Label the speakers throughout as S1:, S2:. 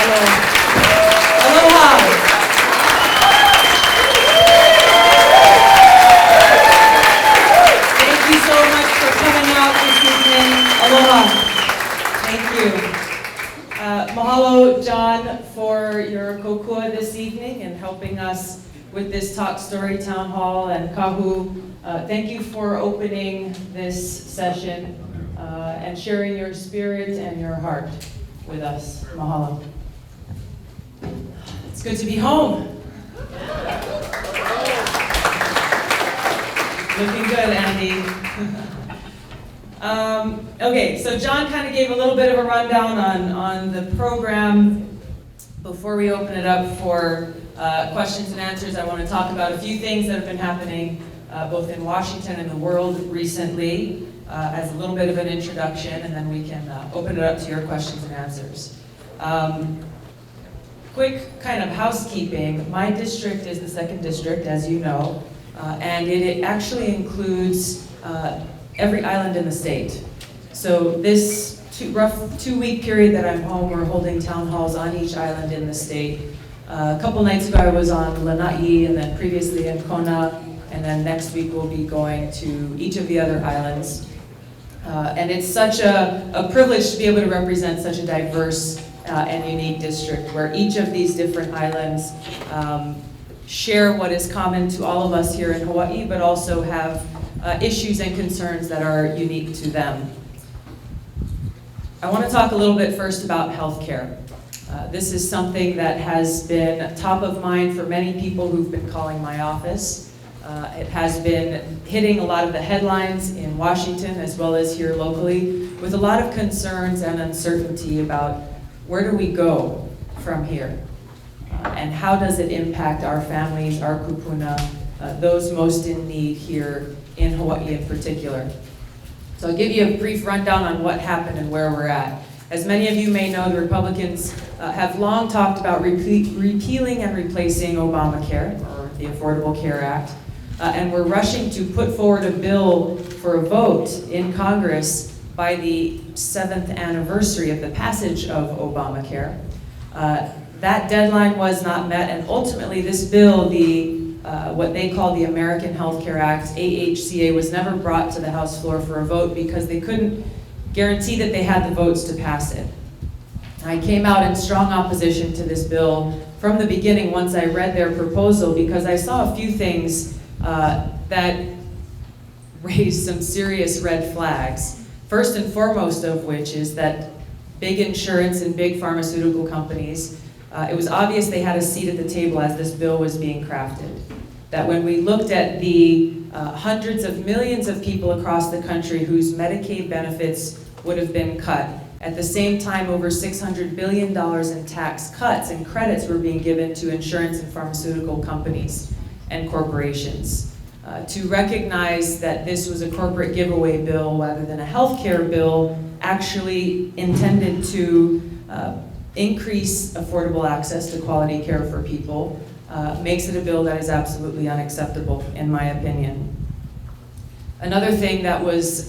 S1: mahalo. Aloha. Thank you so much for coming out this evening. Aloha. Thank you. Mahalo, John, for your kokua this evening and helping us with this Talk Story Town Hall. And Kahu, thank you for opening this session and sharing your spirit and your heart with us. Mahalo. It's good to be home. Looking good, Andy. Okay, so John kind of gave a little bit of a rundown on the program. Before we open it up for questions and answers, I want to talk about a few things that have been happening both in Washington and the world recently as a little bit of an introduction, and then we can open it up to your questions and answers. Quick kind of housekeeping. My district is the 2nd district, as you know, and it actually includes every island in the state. So this rough 2-week period that I'm home, we're holding town halls on each island in the state. A couple nights ago I was on Lanai, and then previously in Kona, and then next week we'll be going to each of the other islands. And it's such a privilege to be able to represent such a diverse and unique district where each of these different islands share what is common to all of us here in Hawaii, but also have issues and concerns that are unique to them. I want to talk a little bit first about healthcare. This is something that has been top of mind for many people who've been calling my office. It has been hitting a lot of the headlines in Washington as well as here locally with a lot of concerns and uncertainty about where do we go from here? And how does it impact our families, our kupuna, those most in need here in Hawaii in particular. So I'll give you a brief rundown on what happened and where we're at. As many of you may know, the Republicans have long talked about repealing and replacing Obamacare, or the Affordable Care Act, and we're rushing to put forward a bill for a vote in Congress by the 7th anniversary of the passage of Obamacare. That deadline was not met, and ultimately this bill, what they call the American Health Care Act, AHCA, was never brought to the House floor for a vote because they couldn't guarantee that they had the votes to pass it. I came out in strong opposition to this bill from the beginning once I read their proposal because I saw a few things that raised some serious red flags. First and foremost of which is that big insurance and big pharmaceutical companies, it was obvious they had a seat at the table as this bill was being crafted. That when we looked at the hundreds of millions of people across the country whose Medicaid benefits would have been cut, at the same time over $600 billion in tax cuts and credits were being given to insurance and pharmaceutical companies and corporations. To recognize that this was a corporate giveaway bill rather than a healthcare bill actually intended to increase affordable access to quality care for people makes it a bill that is absolutely unacceptable, in my opinion. Another thing that was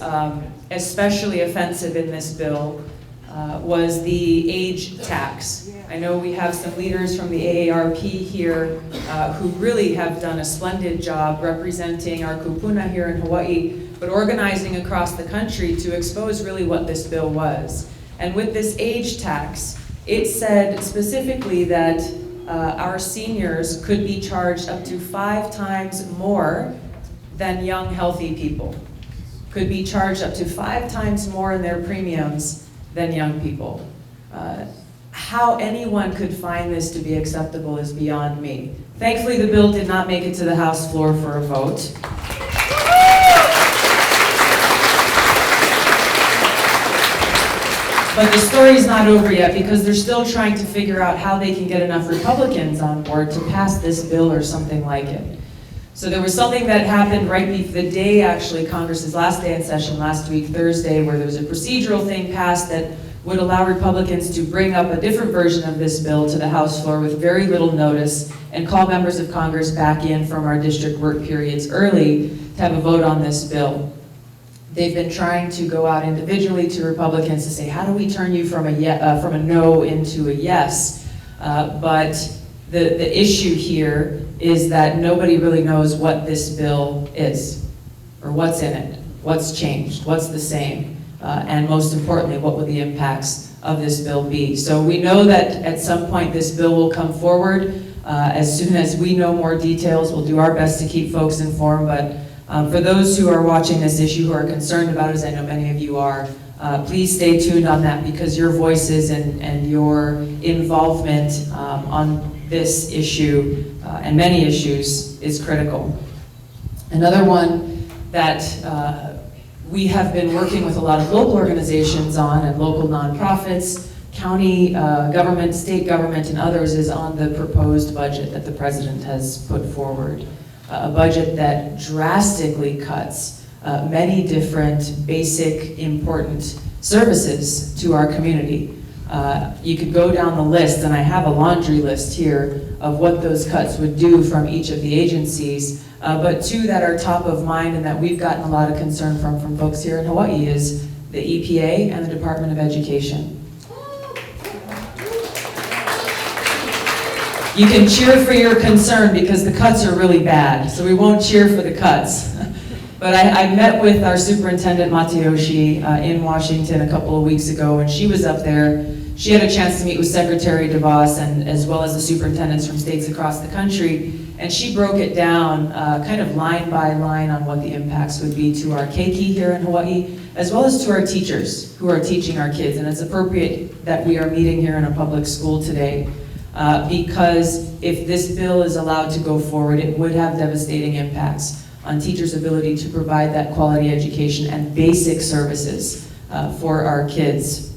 S1: especially offensive in this bill was the age tax. I know we have some leaders from the AARP here who really have done a splendid job representing our kupuna here in Hawaii, but organizing across the country to expose really what this bill was. And with this age tax, it said specifically that our seniors could be charged up to 5 times more than young, healthy people. Could be charged up to 5 times more in their premiums than young people. How anyone could find this to be acceptable is beyond me. Thankfully, the bill did not make it to the House floor for a vote. But the story's not over yet because they're still trying to figure out how they can get enough Republicans on board to pass this bill or something like it. So there was something that happened right before the day, actually, Congress's last day in session last week, Thursday, where there was a procedural thing passed that would allow Republicans to bring up a different version of this bill to the House floor with very little notice and call members of Congress back in from our district work periods early to have a vote on this bill. They've been trying to go out individually to Republicans to say, how do we turn you from a no into a yes? But the issue here is that nobody really knows what this bill is, or what's in it, what's changed, what's the same, and most importantly, what will the impacts of this bill be. So we know that at some point this bill will come forward. As soon as we know more details, we'll do our best to keep folks informed, but for those who are watching this issue who are concerned about it, as I know many of you are, please stay tuned on that, because your voices and your involvement on this issue and many issues is critical. Another one that we have been working with a lot of local organizations on, and local nonprofits, county government, state government, and others, is on the proposed budget that the president has put forward. A budget that drastically cuts many different basic important services to our community. You could go down the list, and I have a laundry list here of what those cuts would do from each of the agencies, but two that are top of mind and that we've gotten a lot of concern from folks here in Hawaii is the EPA and the Department of Education. You can cheer for your concern because the cuts are really bad, so we won't cheer for the cuts. But I met with our superintendent, Matayoshi, in Washington a couple of weeks ago, and she was up there. She had a chance to meet with Secretary DeVos and as well as the superintendents from states across the country, and she broke it down kind of line by line on what the impacts would be to our keiki here in Hawaii, as well as to our teachers who are teaching our kids. And it's appropriate that we are meeting here in a public school today. Because if this bill is allowed to go forward, it would have devastating impacts on teachers' ability to provide that quality education and basic services for our kids.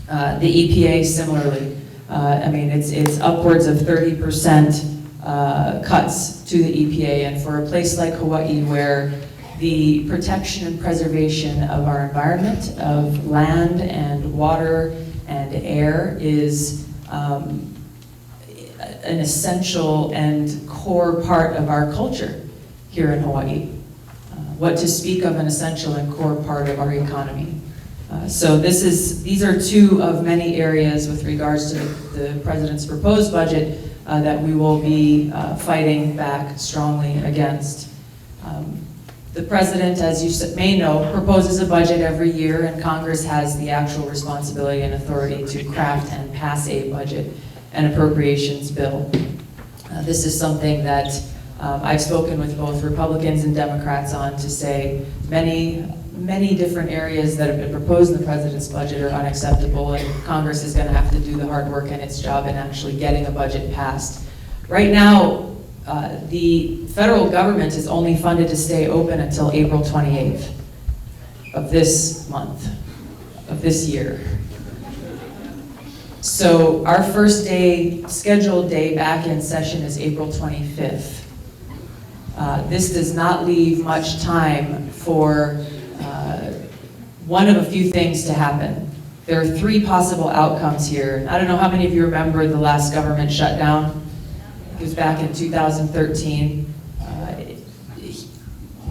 S1: The EPA similarly, I mean, it's upwards of 30% cuts to the EPA, and for a place like Hawaii where the protection and preservation of our environment, of land and water and air is an essential and core part of our culture here in Hawaii. What to speak of an essential and core part of our economy. So these are two of many areas with regards to the president's proposed budget that we will be fighting back strongly against. The president, as you may know, proposes a budget every year, and Congress has the actual responsibility and authority to craft and pass a budget and appropriations bill. This is something that I've spoken with both Republicans and Democrats on to say many different areas that have been proposed in the president's budget are unacceptable, and Congress is going to have to do the hard work and its job in actually getting a budget passed. Right now, the federal government is only funded to stay open until April 28th of this month, of this year. So our first day, scheduled day back in session is April 25th. This does not leave much time for one of a few things to happen. There are three possible outcomes here. I don't know how many of you remember the last government shutdown. It was back in 2013.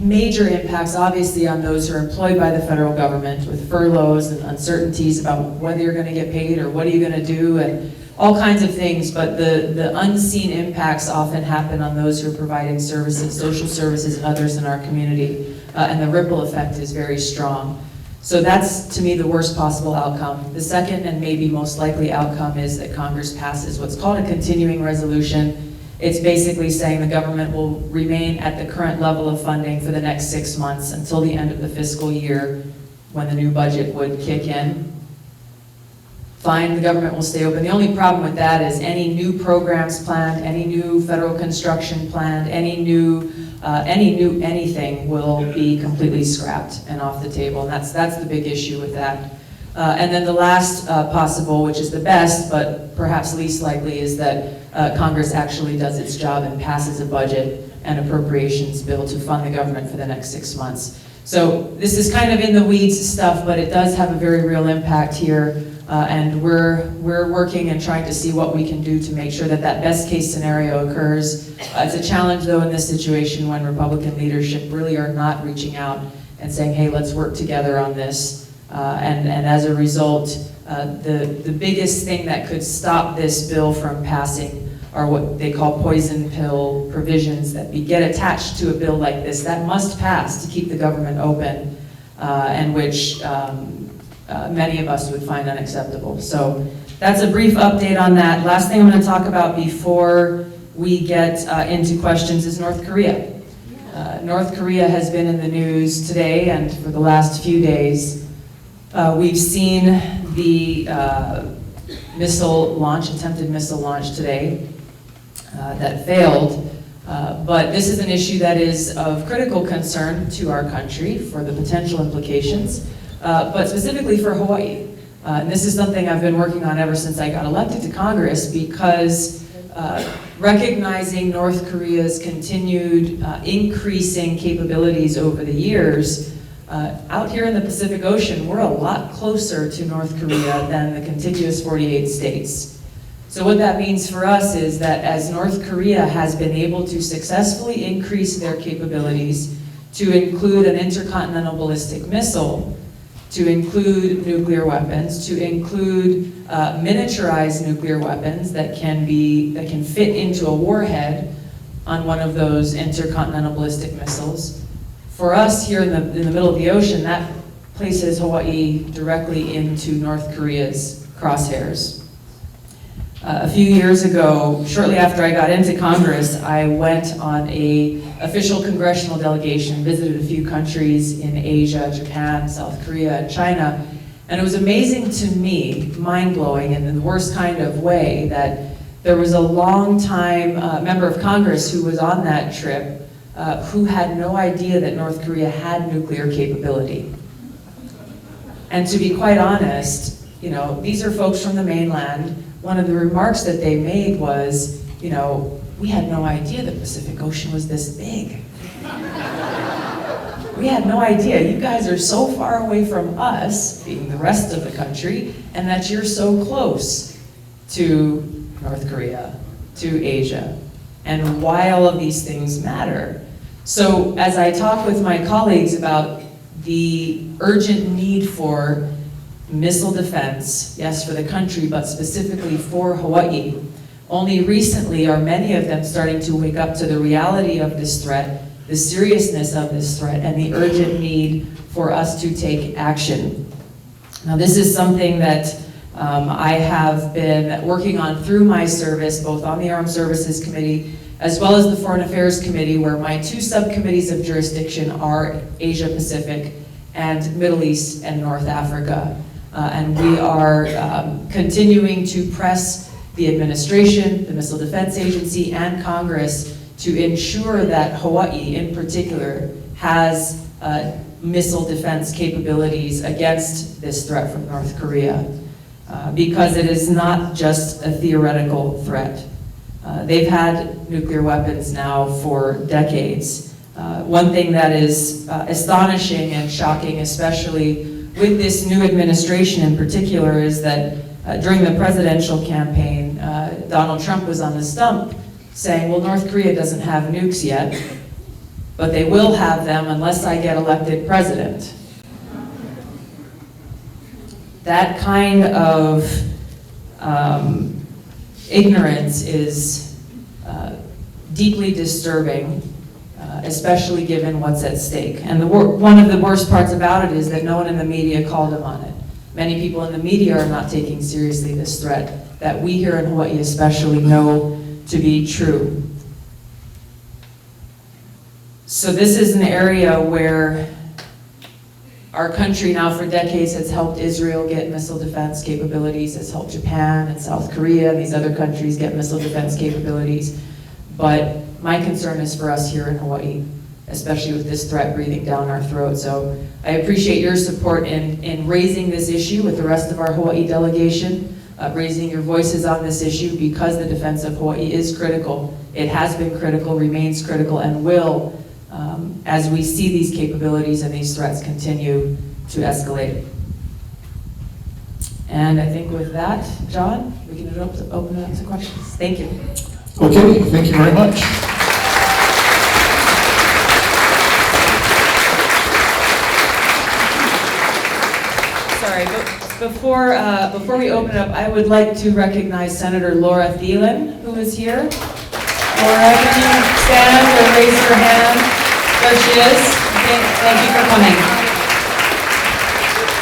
S1: Major impacts, obviously, on those who are employed by the federal government with furloughs and uncertainties about whether you're going to get paid or what are you going to do, and all kinds of things. But the unseen impacts often happen on those who are providing services, social services, and others in our community, and the ripple effect is very strong. So that's, to me, the worst possible outcome. The second and maybe most likely outcome is that Congress passes what's called a continuing resolution. It's basically saying the government will remain at the current level of funding for the next 6 months until the end of the fiscal year when the new budget would kick in. Fine, the government will stay open. The only problem with that is any new programs planned, any new federal construction planned, any new anything will be completely scrapped and off the table, and that's the big issue with that. And then the last possible, which is the best, but perhaps least likely, is that Congress actually does its job and passes a budget and appropriations bill to fund the government for the next 6 months. So this is kind of in the weeds stuff, but it does have a very real impact here, and we're working and trying to see what we can do to make sure that that best case scenario occurs. It's a challenge, though, in this situation when Republican leadership really are not reaching out and saying, hey, let's work together on this. And as a result, the biggest thing that could stop this bill from passing are what they call poison pill provisions that get attached to a bill like this that must pass to keep the government open, and which many of us would find unacceptable. So that's a brief update on that. Last thing I'm going to talk about before we get into questions is North Korea. North Korea has been in the news today and for the last few days. We've seen the attempted missile launch today that failed. But this is an issue that is of critical concern to our country for the potential implications, but specifically for Hawaii. And this is something I've been working on ever since I got elected to Congress, because recognizing North Korea's continued increasing capabilities over the years, out here in the Pacific Ocean, we're a lot closer to North Korea than the contiguous 48 states. So what that means for us is that as North Korea has been able to successfully increase their capabilities to include an intercontinental ballistic missile, to include nuclear weapons, to include miniaturized nuclear weapons that can fit into a warhead on one of those intercontinental ballistic missiles. For us here in the middle of the ocean, that places Hawaii directly into North Korea's crosshairs. A few years ago, shortly after I got into Congress, I went on an official congressional delegation, visited a few countries in Asia, Japan, South Korea, and China, and it was amazing to me, mind-blowing in the worst kind of way, that there was a long-time member of Congress who was on that trip who had no idea that North Korea had nuclear capability. And to be quite honest, these are folks from the mainland. One of the remarks that they made was, we had no idea the Pacific Ocean was this big. We had no idea. You guys are so far away from us, being the rest of the country, and that you're so close to North Korea, to Asia, and why all of these things matter. So as I talk with my colleagues about the urgent need for missile defense, yes, for the country, but specifically for Hawaii, only recently are many of them starting to wake up to the reality of this threat, the seriousness of this threat, and the urgent need for us to take action. Now, this is something that I have been working on through my service, both on the Armed Services Committee as well as the Foreign Affairs Committee, where my two subcommittees of jurisdiction are Asia Pacific and Middle East and North Africa. And we are continuing to press the administration, the Missile Defense Agency, and Congress to ensure that Hawaii, in particular, has missile defense capabilities against this threat from North Korea, because it is not just a theoretical threat. They've had nuclear weapons now for decades. One thing that is astonishing and shocking, especially with this new administration in particular, is that during the presidential campaign, Donald Trump was on the stump saying, well, North Korea doesn't have nukes yet, but they will have them unless I get elected president. That kind of ignorance is deeply disturbing, especially given what's at stake. And one of the worst parts about it is that no one in the media called him on it. Many people in the media are not taking seriously this threat that we here in Hawaii especially know to be true. So this is an area where our country now for decades has helped Israel get missile defense capabilities, has helped Japan and South Korea and these other countries get missile defense capabilities. But my concern is for us here in Hawaii, especially with this threat breathing down our throat. So I appreciate your support in raising this issue with the rest of our Hawaii delegation, raising your voices on this issue, because the defense of Hawaii is critical. It has been critical, remains critical, and will as we see these capabilities and these threats continue to escalate. And I think with that, John, we can open it up to questions. Thank you.
S2: Okay, thank you very much.
S1: Sorry, Before we open up, I would like to recognize Senator Laura Thielen, who is here. Laura, can you stand or raise your hand? There she is. Thank you for coming.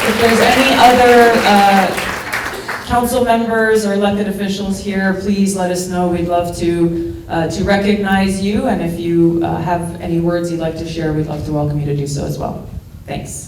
S1: If there's any other council members or elected officials here, please let us know. We'd love to recognize you, and if you have any words you'd like to share, we'd love to welcome you to do so as well. Thanks.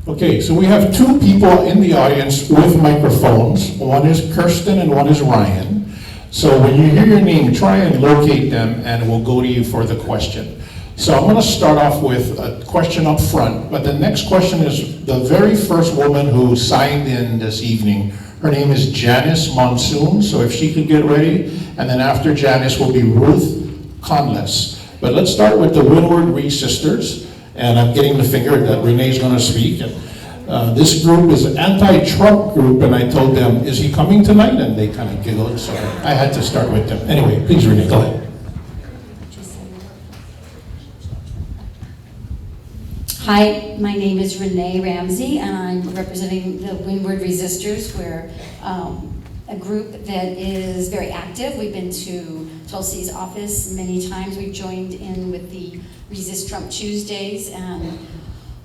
S2: Okay, so we have two people in the audience with microphones. One is Kirsten and one is Ryan. So when you hear your name, try and locate them and we'll go to you for the question. So I'm going to start off with a question up front, but the next question is the very first woman who signed in this evening. Her name is Janice Monsoon, so if she could get ready, and then after Janice will be Ruth Conless. But let's start with the Windward Reed sisters. And I'm getting the finger that Renee's going to speak. And, this group is an anti-Trump group, and I told them, is he coming tonight? And they kind of giggled, so I had to start with them. Anyway, please, Renee, go ahead.
S3: Hi, my name is Renee Ramsey, and I'm representing the Windward Resistors. We're a group that is very active. We've been to Tulsi's office many times. We've joined in with the Resist Trump Tuesdays, and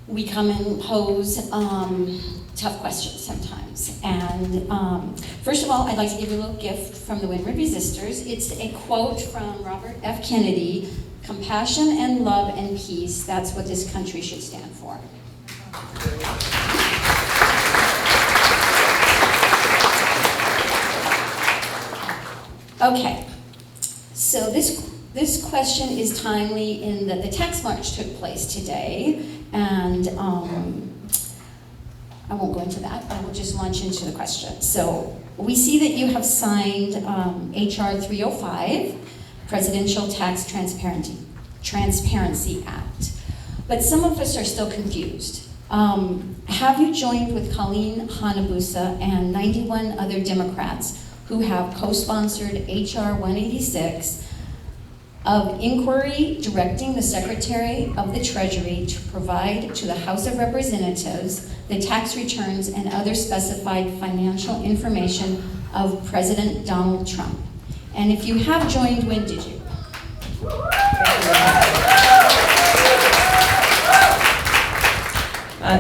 S3: we come and pose tough questions sometimes. And first of all, I'd like to give you a little gift from the Windward Resistors. It's a quote from Robert F. Kennedy: "Compassion and love and peace, that's what this country should stand for." Okay, so this question is timely in that the tax march took place today, and I won't go into that, I will just launch into the question. So we see that you have signed HR 305, Presidential Tax Transparency Act, but some of us are still confused. Have you joined with Colleen Hanabusa and 91 other Democrats who have co-sponsored HR 186 of inquiry directing the Secretary of the Treasury to provide to the House of Representatives the tax returns and other specified financial information of President Donald Trump? And if you have joined, when did you?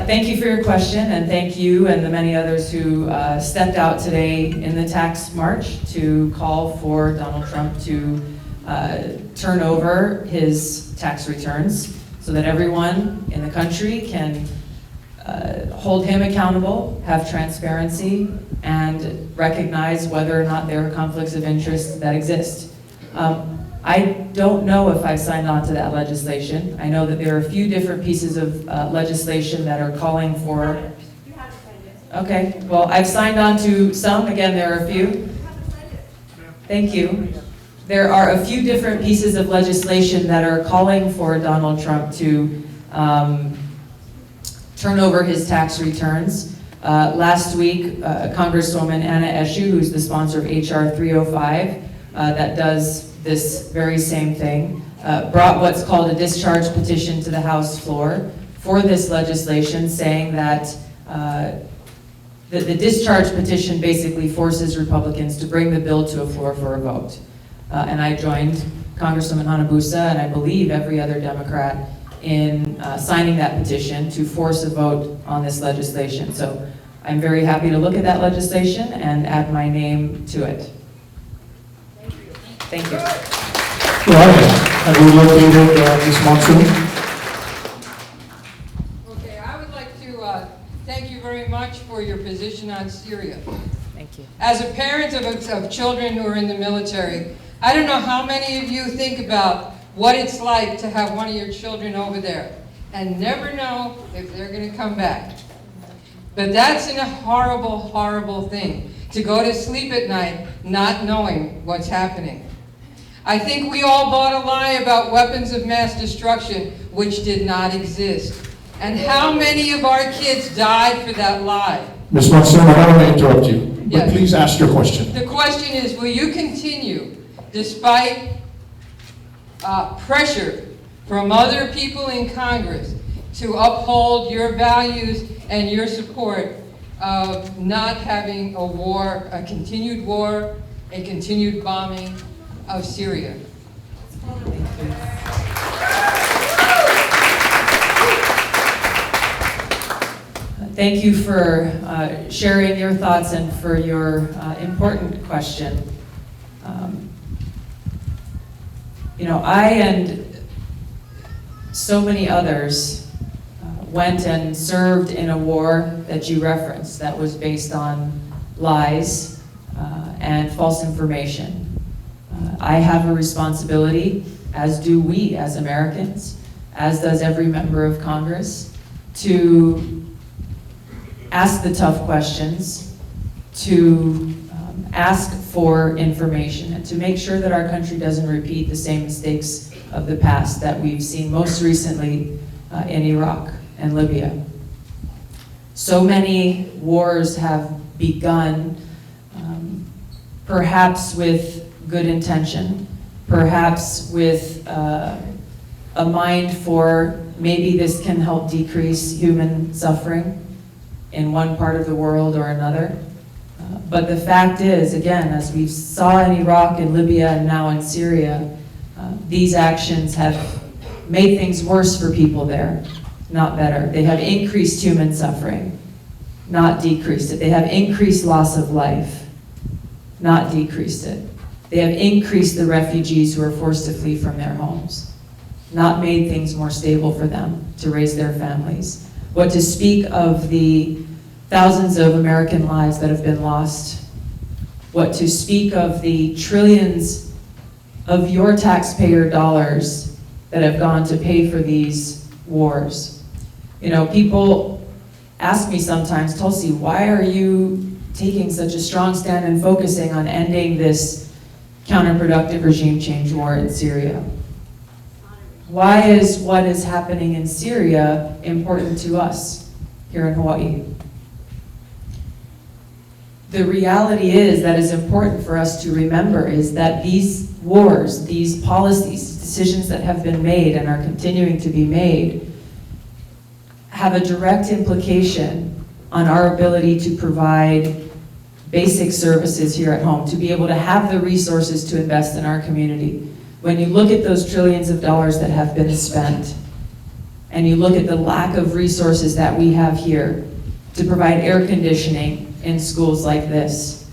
S1: Thank you for your question, and thank you and the many others who stepped out today in the tax march to call for Donald Trump to turn over his tax returns so that everyone in the country can hold him accountable, have transparency, and recognize whether or not there are conflicts of interest that exist. I don't know if I've signed on to that legislation. I know that there are a few different pieces of legislation that are calling for... Okay, well, I've signed on to some. Again, there are a few. Thank you. There are a few different pieces of legislation that are calling for Donald Trump to turn over his tax returns. Last week, Congresswoman Anna Eshoo, who's the sponsor of HR 305, that does this very same thing, brought what's called a discharge petition to the House floor for this legislation, saying that the discharge petition basically forces Republicans to bring the bill to a floor for a vote. And I joined Congresswoman Hanabusa, and I believe every other Democrat, in signing that petition to force a vote on this legislation. So I'm very happy to look at that legislation and add my name to it. Thank you.
S2: Ryan, have we located Ms. Monsoon?
S4: Okay, I would like to thank you very much for your position on Syria.
S1: Thank you.
S4: As a parent of children who are in the military, I don't know how many of you think about what it's like to have one of your children over there and never know if they're going to come back. But that's a horrible, horrible thing, to go to sleep at night not knowing what's happening. I think we all bought a lie about weapons of mass destruction, which did not exist. And how many of our kids died for that lie?
S2: Ms. Monsoon, I don't want to interrupt you, but
S4: Yes.
S2: please ask your question.
S4: The question is, will you continue, despite pressure from other people in Congress, to uphold your values and your support of not having a war, a continued bombing of Syria.
S1: Thank you for sharing your thoughts and for your important question. I and so many others went and served in a war that you referenced that was based on lies and false information. I have a responsibility, as do we as Americans, as does every member of Congress, to ask the tough questions, to ask for information, and to make sure that our country doesn't repeat the same mistakes of the past that we've seen most recently in Iraq and Libya. So many wars have begun, perhaps with good intention, perhaps with a mind for maybe this can help decrease human suffering in one part of the world or another. But the fact is, again, as we saw in Iraq and Libya and now in Syria, these actions have made things worse for people there, not better. They have increased human suffering, not decreased it. They have increased loss of life, not decreased it. They have increased the refugees who are forced to flee from their homes, not made things more stable for them to raise their families. What to speak of the thousands of American lives that have been lost? What to speak of the trillions of your taxpayer dollars that have gone to pay for these wars? People ask me sometimes, Tulsi, why are you taking such a strong stand and focusing on ending this counterproductive regime change war in Syria? Why is what is happening in Syria important to us here in Hawaii? The reality is that is important for us to remember is that these wars, these policies, decisions that have been made and are continuing to be made have a direct implication on our ability to provide basic services here at home, to be able to have the resources to invest in our community. When you look at those trillions of dollars that have been spent, and you look at the lack of resources that we have here to provide air conditioning in schools like this,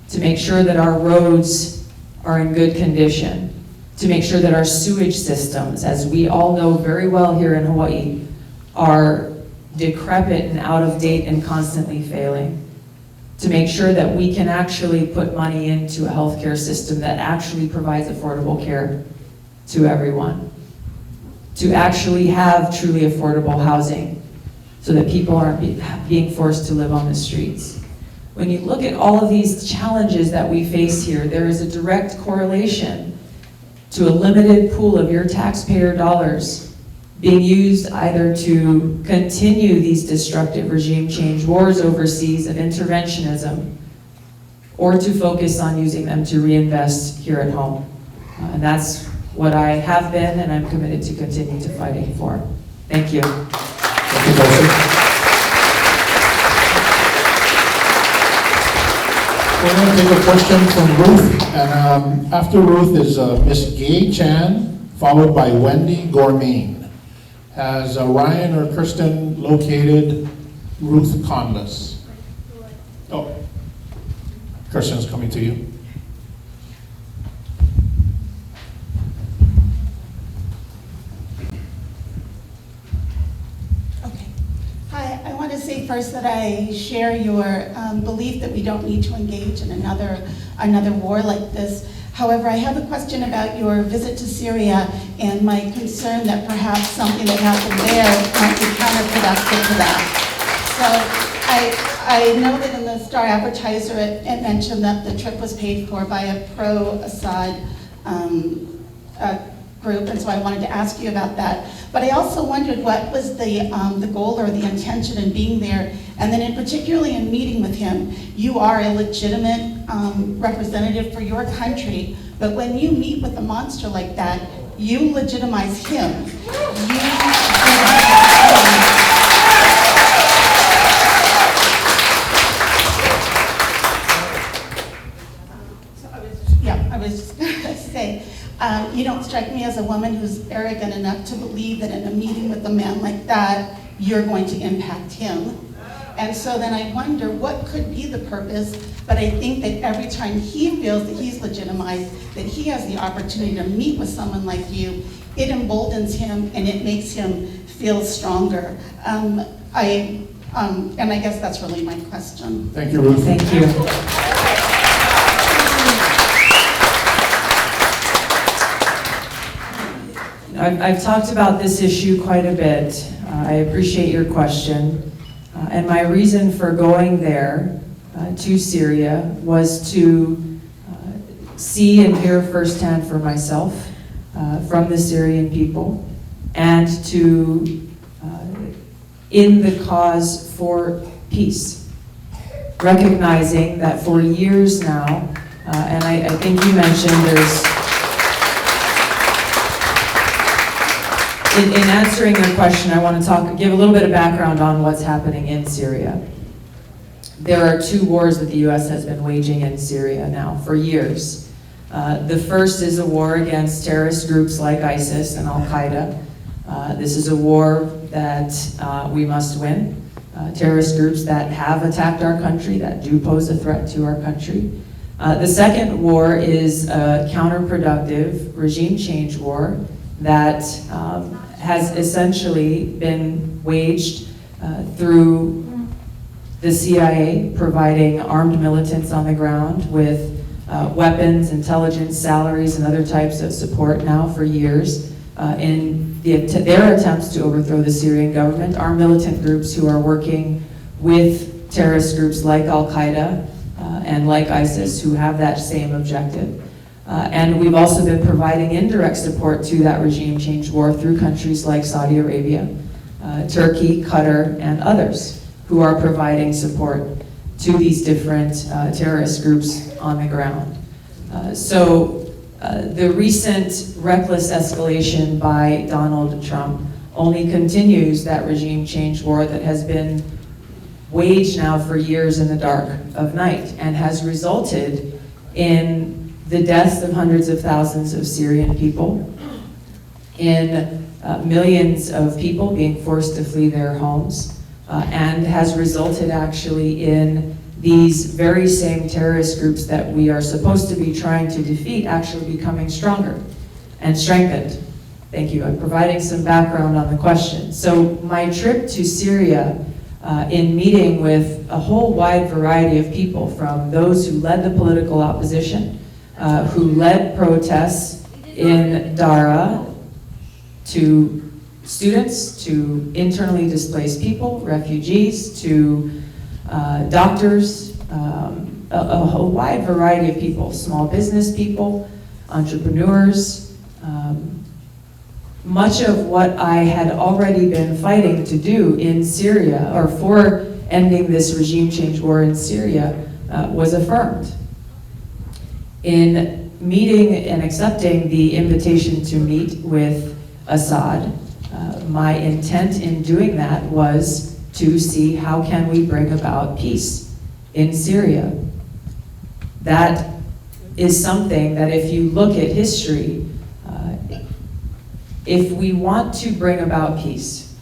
S1: to make sure that our roads are in good condition, to make sure that our sewage systems, as we all know very well here in Hawaii, are decrepit and out of date and constantly failing, to make sure that we can actually put money into a healthcare system that actually provides affordable care to everyone, to actually have truly affordable housing so that people aren't being forced to live on the streets. When you look at all of these challenges that we face here, there is a direct correlation to a limited pool of your taxpayer dollars being used either to continue these destructive regime change wars overseas of interventionism, or to focus on using them to reinvest here at home. And that's what I have been, and I'm committed to continue to fighting for. Thank you.
S2: Thank you, Tulsi. We're going to take a question from Ruth, and after Ruth is Miss Gay Chan, followed by Wendy Gourmain. Has Ryan or Kristen located Ruth Conless? Oh, Kristen's coming to you.
S5: Hi, I want to say first that I share your belief that we don't need to engage in another war like this. However, I have a question about your visit to Syria and my concern that perhaps something that happened there might be counterproductive to that. So I know that in the Star Advertiser it mentioned that the trip was paid for by a pro-Assad group, and so I wanted to ask you about that. But I also wondered what was the goal or the intention in being there, and then particularly in meeting with him. You are a legitimate representative for your country, but when you meet with a monster like that, you legitimize him. Yeah, I was just going to say, you don't strike me as a woman who's arrogant enough to believe that in a meeting with a man like that, you're going to impact him. And so then I wonder what could be the purpose, but I think that every time he feels that he's legitimized, that he has the opportunity to meet with someone like you, it emboldens him and it makes him feel stronger. And I guess that's really my question.
S2: Thank you, Ruth.
S1: Thank you. I've talked about this issue quite a bit. I appreciate your question. And my reason for going there to Syria was to see and hear firsthand for myself from the Syrian people, and to in the cause for peace, recognizing that for years now, and I think you mentioned in answering your question, I want to give a little bit of background on what's happening in Syria. There are 2 wars that the U.S. has been waging in Syria now for years. The first is a war against terrorist groups like ISIS and Al-Qaeda. This is a war that we must win. Terrorist groups that have attacked our country, that do pose a threat to our country. The second war is a counterproductive regime change war that has essentially been waged through the CIA providing armed militants on the ground with weapons, intelligence, salaries, and other types of support now for years in their attempts to overthrow the Syrian government. Armed militant groups who are working with terrorist groups like Al-Qaeda and like ISIS who have that same objective. And we've also been providing indirect support to that regime change war through countries like Saudi Arabia, Turkey, Qatar, and others who are providing support to these different terrorist groups on the ground. So the recent reckless escalation by Donald Trump only continues that regime change war that has been waged now for years in the dark of night, and has resulted in the deaths of hundreds of thousands of Syrian people, in millions of people being forced to flee their homes, and has resulted actually in these very same terrorist groups that we are supposed to be trying to defeat actually becoming stronger and strengthened. Thank you. I'm providing some background on the question. So my trip to Syria, in meeting with a whole wide variety of people, from those who led the political opposition, who led protests in Dara, to students, to internally displaced people, refugees, to doctors, a whole wide variety of people, small business people, entrepreneurs. Much of what I had already been fighting to do in Syria, or for ending this regime change war in Syria, was affirmed. In meeting and accepting the invitation to meet with Assad, my intent in doing that was to see how can we bring about peace in Syria. That is something that, if you look at history, if we want to bring about peace,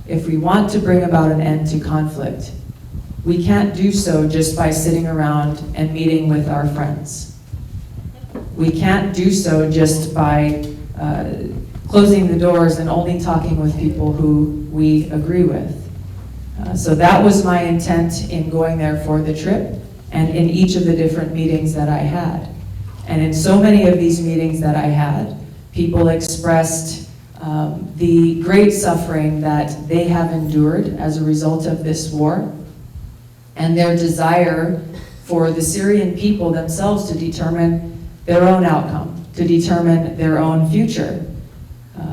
S1: if we want to bring about an end to conflict, we can't do so just by sitting around and meeting with our friends. We can't do so just by closing the doors and only talking with people who we agree with. So that was my intent in going there for the trip, and in each of the different meetings that I had. And in so many of these meetings that I had, people expressed the great suffering that they have endured as a result of this war, and their desire for the Syrian people themselves to determine their own outcome, to determine their own future,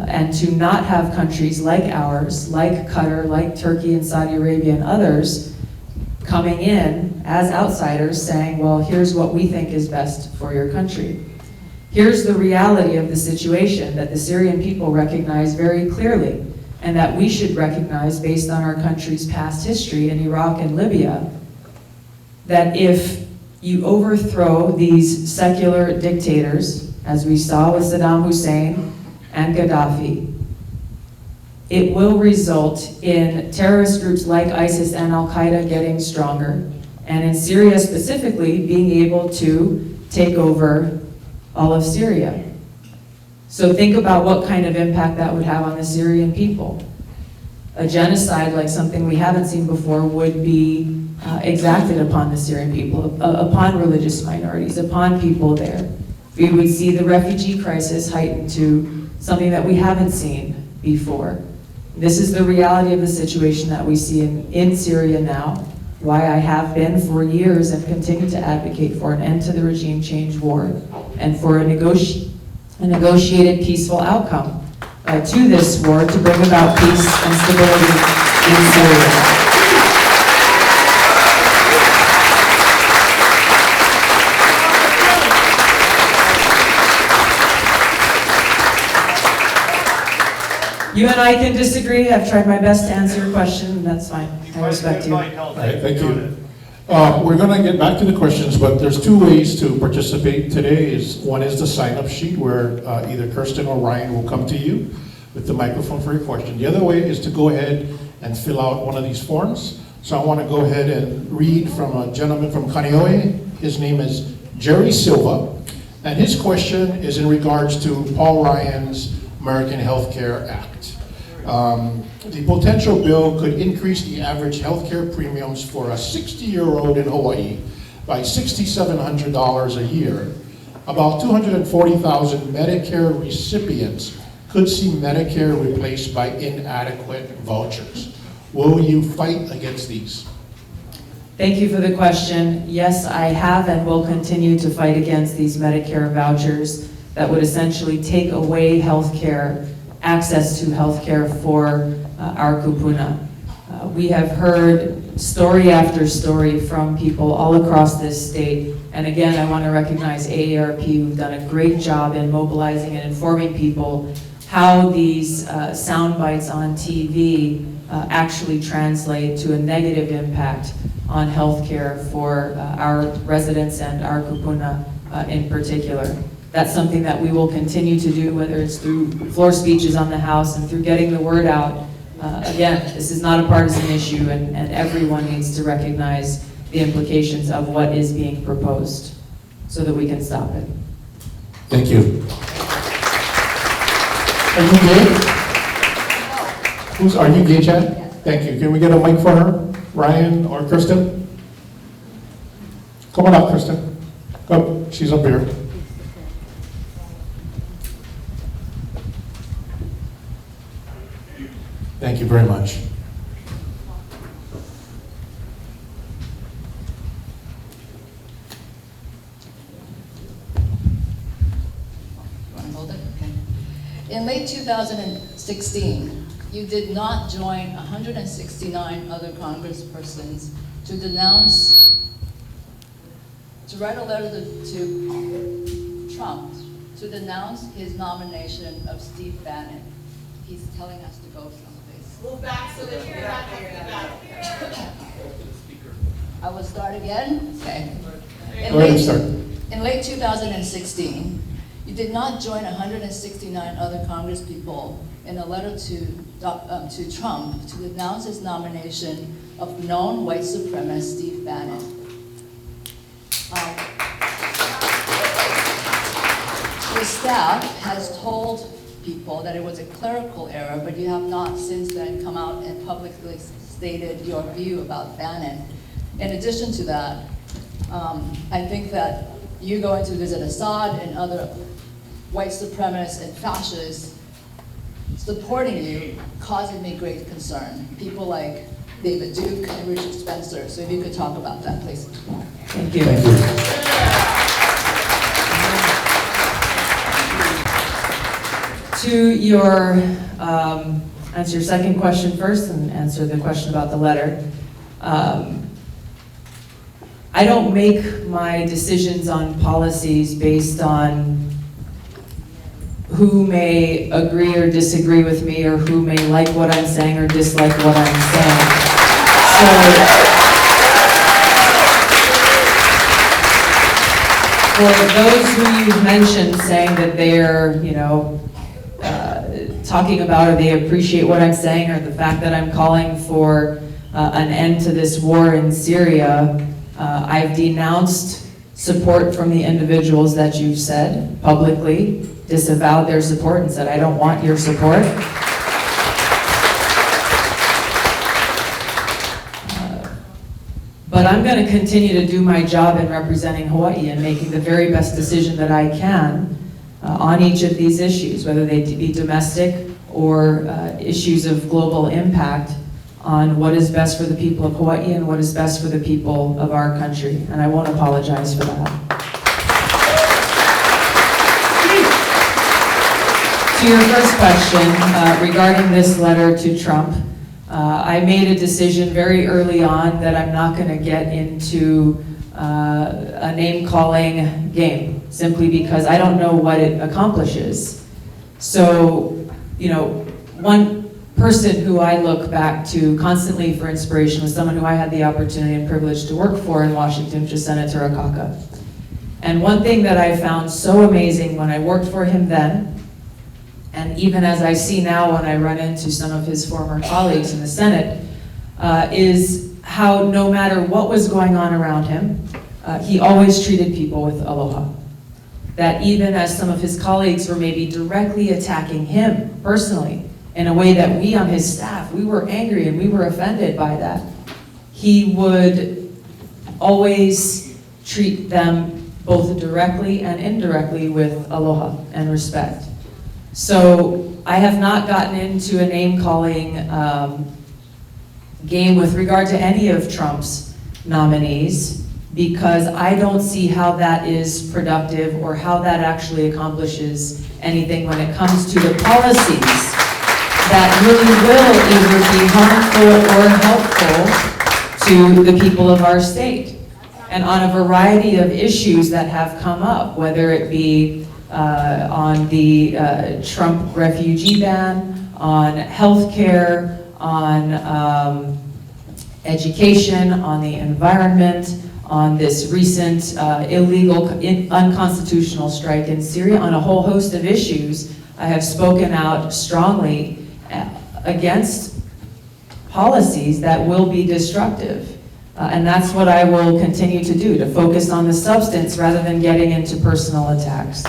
S1: and to not have countries like ours, like Qatar, like Turkey and Saudi Arabia and others, coming in as outsiders saying, well, here's what we think is best for your country. Here's the reality of the situation that the Syrian people recognize very clearly, and that we should recognize based on our country's past history in Iraq and Libya, that if you overthrow these secular dictators, as we saw with Saddam Hussein and Gaddafi, it will result in terrorist groups like ISIS and Al-Qaeda getting stronger, and in Syria specifically, being able to take over all of Syria. So think about what kind of impact that would have on the Syrian people. A genocide, like something we haven't seen before, would be exacted upon the Syrian people, upon religious minorities, upon people there. We would see the refugee crisis heightened to something that we haven't seen before. This is the reality of the situation that we see in Syria now, why I have been for years and continue to advocate for an end to the regime change war and for a negotiated peaceful outcome to this war to bring about peace and stability in Syria. You and I can disagree. I've tried my best to answer your question, and that's fine. I respect you.
S2: All right, thank you. We're going to get back to the questions, but there's two ways to participate today. One is the sign-up sheet, where either Kirsten or Ryan will come to you with the microphone for your question. The other way is to go ahead and fill out one of these forms. So I want to go ahead and read from a gentleman from Kailua. His name is Jerry Silva, and his question is in regards to Paul Ryan's American Health Care Act. The potential bill could increase the average healthcare premiums for a 60-year-old in Hawaii by $6,700 a year. About 240,000 Medicare recipients could see Medicare replaced by inadequate vouchers. Will you fight against these?
S1: Thank you for the question. Yes, I have and will continue to fight against these Medicare vouchers that would essentially take away healthcare, access to healthcare for our kupuna. We have heard story after story from people all across this state. And again, I want to recognize AARP, who've done a great job in mobilizing and informing people how these sound bites on TV actually translate to a negative impact on healthcare for our residents and our kupuna in particular. That's something that we will continue to do, whether it's through floor speeches on the House and through getting the word out. Again, this is not a partisan issue, and everyone needs to recognize the implications of what is being proposed so that we can stop it.
S2: Thank you. Are you gay? Are you gay, Chad?
S3: Yes.
S2: Thank you. Can we get a mic for her? Ryan or Kristen? Come on up, Kristen. Come, she's up here. Thank you very much.
S6: In late 2016, you did not join 169 other congresspersons to write a letter to Trump to denounce his nomination of Steve Bannon. He's telling us to go someplace.
S5: Move back so that you're not hearing that.
S6: I will start again? Okay.
S2: Go ahead and start.
S6: In late 2016, you did not join 169 other congresspeople in a letter to Trump to denounce his nomination of known white supremacist Steve Bannon. Your staff has told people that it was a clerical error, but you have not since then come out and publicly stated your view about Bannon. In addition to that, I think that you going to visit Assad and other white supremacists and fascists supporting you causing me great concern. People like David Duke and Richard Spencer. So if you could talk about that, please.
S1: Thank you.
S2: Thank you.
S1: To your, answer your second question first and answer the question about the letter. I don't make my decisions on policies based on who may agree or disagree with me or who may like what I'm saying or dislike what I'm saying. For those who you've mentioned saying that they're, talking about or they appreciate what I'm saying, or the fact that I'm calling for an end to this war in Syria, I've denounced support from the individuals that you've said publicly, disavowed their support and said, I don't want your support. But I'm going to continue to do my job in representing Hawaii and making the very best decision that I can on each of these issues, whether they be domestic or issues of global impact, on what is best for the people of Hawaii and what is best for the people of our country. And I won't apologize for that. To your first question regarding this letter to Trump, I made a decision very early on that I'm not going to get into a name-calling game, simply because I don't know what it accomplishes. So, one person who I look back to constantly for inspiration was someone who I had the opportunity and privilege to work for in Washington, which is Senator Akaka. And one thing that I found so amazing when I worked for him then, and even as I see now when I run into some of his former colleagues in the Senate, is how no matter what was going on around him, he always treated people with aloha. That even as some of his colleagues were maybe directly attacking him personally, in a way that we on his staff, we were angry and we were offended by that, he would always treat them both directly and indirectly with aloha and respect. So I have not gotten into a name-calling game with regard to any of Trump's nominees, because I don't see how that is productive or how that actually accomplishes anything when it comes to the policies that really will either be harmful or helpful to the people of our state. And on a variety of issues that have come up, whether it be on the Trump refugee ban, on healthcare, on education, on the environment, on this recent illegal, unconstitutional strike in Syria, on a whole host of issues, I have spoken out strongly against policies that will be destructive. And that's what I will continue to do, to focus on the substance rather than getting into personal attacks.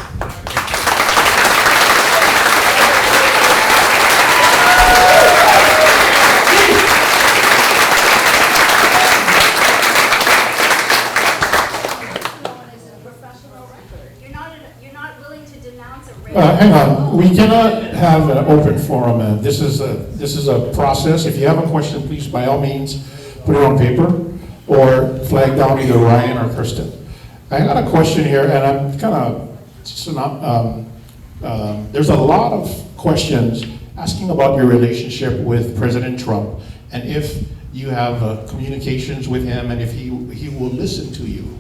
S2: Hang on, we cannot have an open forum. This is a process. If you have a question, please, by all means, put it on paper or flag down either Ryan or Kirsten. I got a question here, and I'm kind of, there's a lot of questions asking about your relationship with President Trump, and if you have communications with him, and if he will listen to you.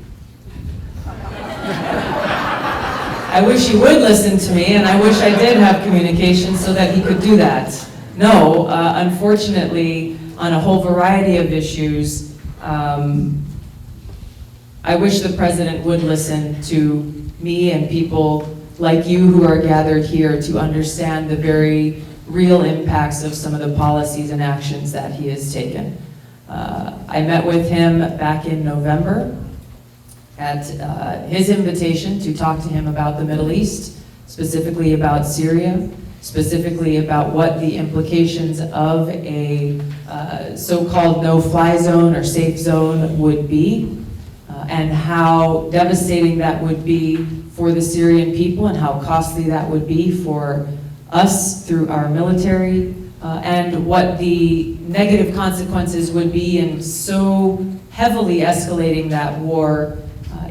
S1: I wish he would listen to me, and I wish I did have communication so that he could do that. No, unfortunately, on a whole variety of issues, I wish the president would listen to me and people like you who are gathered here to understand the very real impacts of some of the policies and actions that he has taken. I met with him back in November at his invitation to talk to him about the Middle East, specifically about Syria, specifically about what the implications of a so-called no-fly zone or safe zone would be, and how devastating that would be for the Syrian people and how costly that would be for us through our military, and what the negative consequences would be in so heavily escalating that war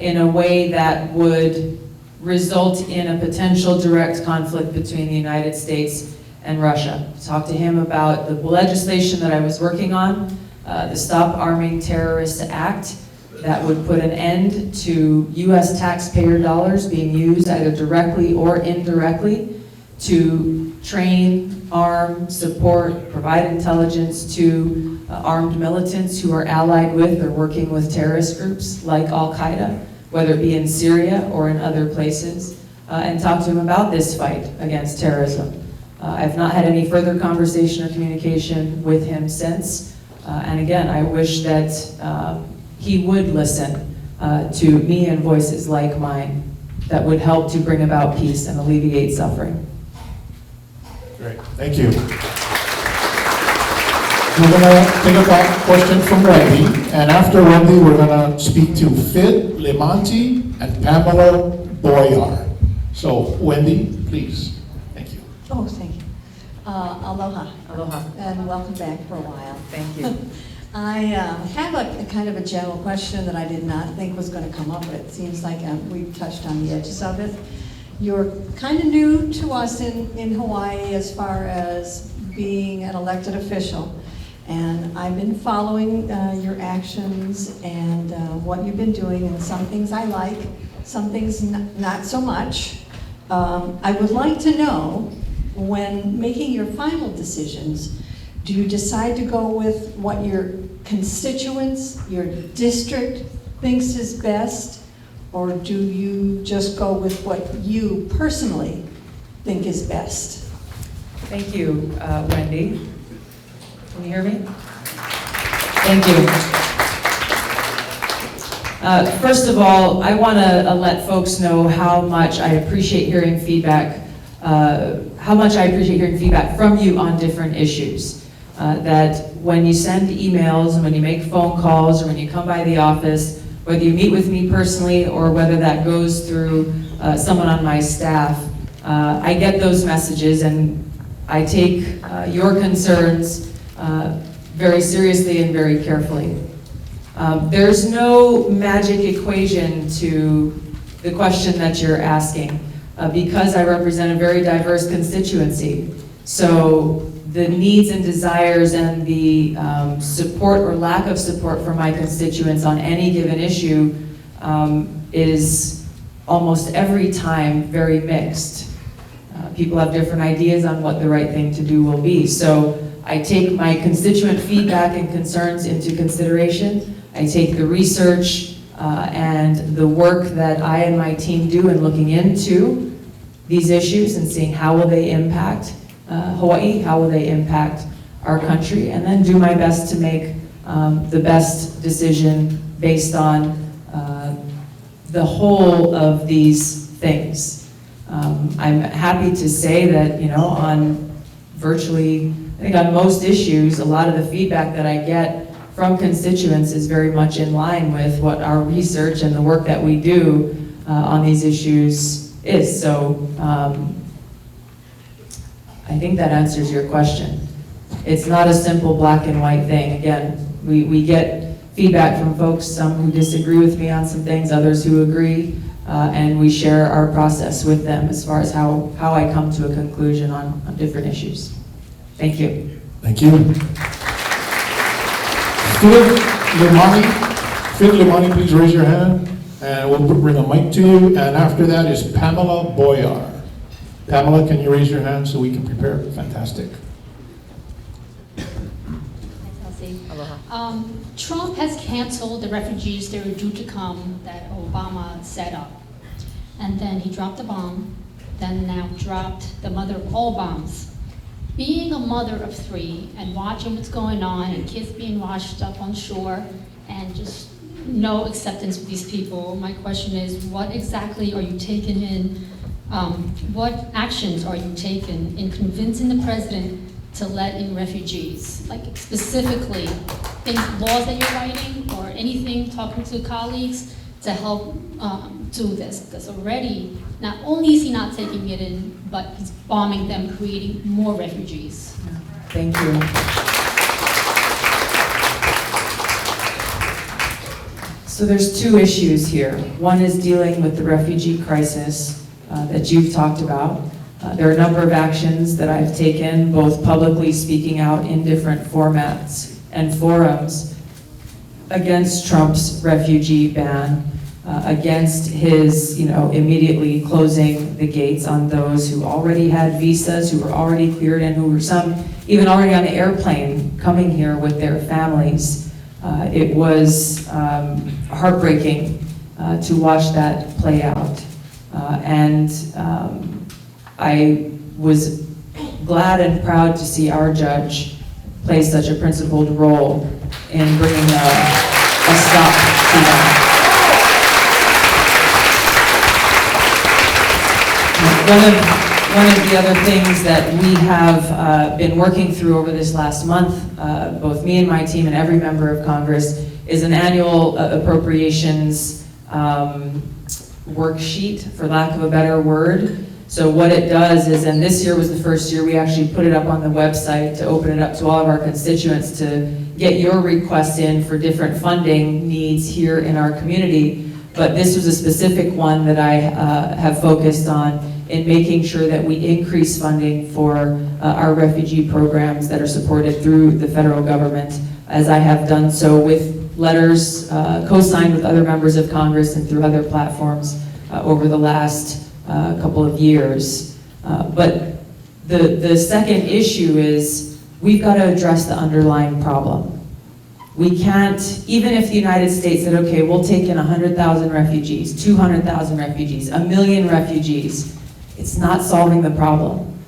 S1: in a way that would result in a potential direct conflict between the United States and Russia. Talked to him about the legislation that I was working on, the Stop Arming Terrorists Act, that would put an end to US taxpayer dollars being used either directly or indirectly to train, arm, support, provide intelligence to armed militants who are allied with or working with terrorist groups like Al-Qaeda. whether it be in Syria or in other places, and talk to him about this fight against terrorism. I've not had any further conversation or communication with him since. And again, I wish that he would listen to me and voices like mine that would help to bring about peace and alleviate suffering.
S2: Great, thank you. We're gonna take a question from Wendy, and after Wendy, we're gonna speak to Fid Limanti and Pamela Boyar. So, Wendy, please. Thank you.
S7: Oh, thank you. Aloha,
S1: Aloha.
S7: and welcome back for a while.
S1: Thank you.
S7: I have a kind of a general question that I did not think was going to come up, but it seems like we've touched on the edges of it. You're kind of new to us in Hawaii as far as being an elected official. And I've been following your actions and what you've been doing, and some things I like, some things not so much. I would like to know, when making your final decisions, do you decide to go with what your constituents, your district thinks is best, or do you just go with what you personally think is best?
S1: Thank you, Wendy. Can you hear me? Thank you. First of all, I want to let folks know how much I appreciate hearing feedback, from you on different issues. That when you send emails and when you make phone calls or when you come by the office, whether you meet with me personally or whether that goes through someone on my staff, I get those messages and I take your concerns very seriously and very carefully. There's no magic equation to the question that you're asking because I represent a very diverse constituency. So the needs and desires and the support or lack of support for my constituents on any given issue is almost every time very mixed. People have different ideas on what the right thing to do will be. So I take my constituent feedback and concerns into consideration. I take the research and the work that I and my team do in looking into these issues and seeing how will they impact Hawaii, how will they impact our country, and then do my best to make the best decision based on the whole of these things. I'm happy to say that, on virtually, I think on most issues, a lot of the feedback that I get from constituents is very much in line with what our research and the work that we do on these issues is. So I think that answers your question. It's not a simple black and white thing. Again, we get feedback from folks, some who disagree with me on some things, others who agree, and we share our process with them as far as how I come to a conclusion on different issues. Thank you.
S2: Thank you. Fid Limani, please raise your hand, and we'll bring a mic to you. And after that is Pamela Boyar. Pamela, can you raise your hand so we can prepare? Fantastic.
S8: Trump has canceled the refugees that were due to come that Obama set up. And then he dropped the bomb, then now dropped the mother of all bombs. Being a mother of 3 and watching what's going on and kids being washed up on shore and just no acceptance of these people, my question is, what exactly are you taking in, what actions are you taking in convincing the president to let in refugees? Like specifically, laws that you're writing or anything, talking to colleagues to help do this? Because already, not only is he not taking it in, but he's bombing them, creating more refugees.
S1: Thank you. So there's 2 issues here. One is dealing with the refugee crisis that you've talked about. There are a number of actions that I've taken, both publicly speaking out in different formats and forums against Trump's refugee ban, against his, immediately closing the gates on those who already had visas, who were already cleared, and who were some even already on the airplane coming here with their families. It was heartbreaking to watch that play out. And I was glad and proud to see our judge play such a principled role in bringing a stop to that. One of the other things that we have been working through over this last month, both me and my team and every member of Congress, is an annual appropriations worksheet, for lack of a better word. So what it does is, and this year was the first year we actually put it up on the website to open it up to all of our constituents to get your requests in for different funding needs here in our community. But this was a specific one that I have focused on in making sure that we increase funding for our refugee programs that are supported through the federal government, as I have done so with letters co-signed with other members of Congress and through other platforms over the last couple of years. But the second issue is we've got to address the underlying problem. We can't, even if the United States said, okay, we'll take in 100,000 refugees, 200,000 refugees, 1 million refugees, it's not solving the problem.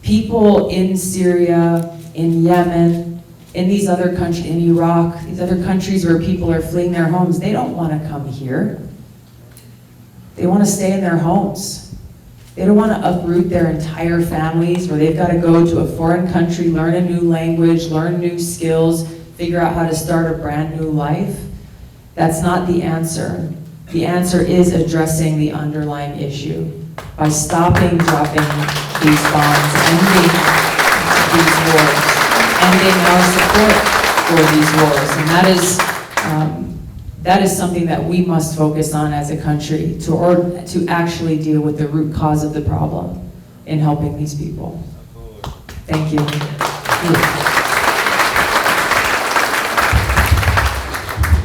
S1: People in Syria, in Yemen, in these other countries, in Iraq, these other countries where people are fleeing their homes, they don't want to come here. They want to stay in their homes. They don't want to uproot their entire families where they've got to go to a foreign country, learn a new language, learn new skills, figure out how to start a brand new life. That's not the answer. The answer is addressing the underlying issue by stopping dropping these bombs, ending these wars, ending our support for these wars. And that is something that we must focus on as a country to actually deal with the root cause of the problem in helping these people. Thank you.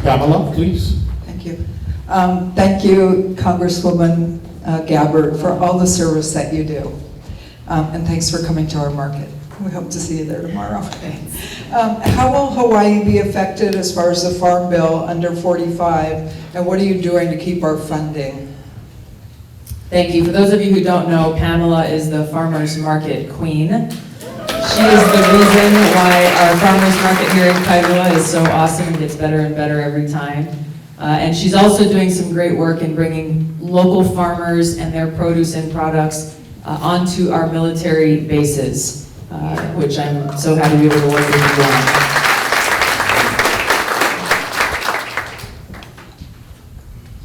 S2: Pamela, please.
S9: Thank you. Thank you, Congresswoman Gabbard, for all the service that you do. And thanks for coming to our market. We hope to see you there tomorrow. How will Hawaii be affected as far as the Farm Bill under 45, and what are you doing to keep our funding?
S1: Thank you. For those of you who don't know, Pamela is the farmers market queen. She is the reason why our farmers market here in Kailua is so awesome and gets better and better every time. And she's also doing some great work in bringing local farmers and their produce and products onto our military bases, which I'm so happy to be able to work with you on.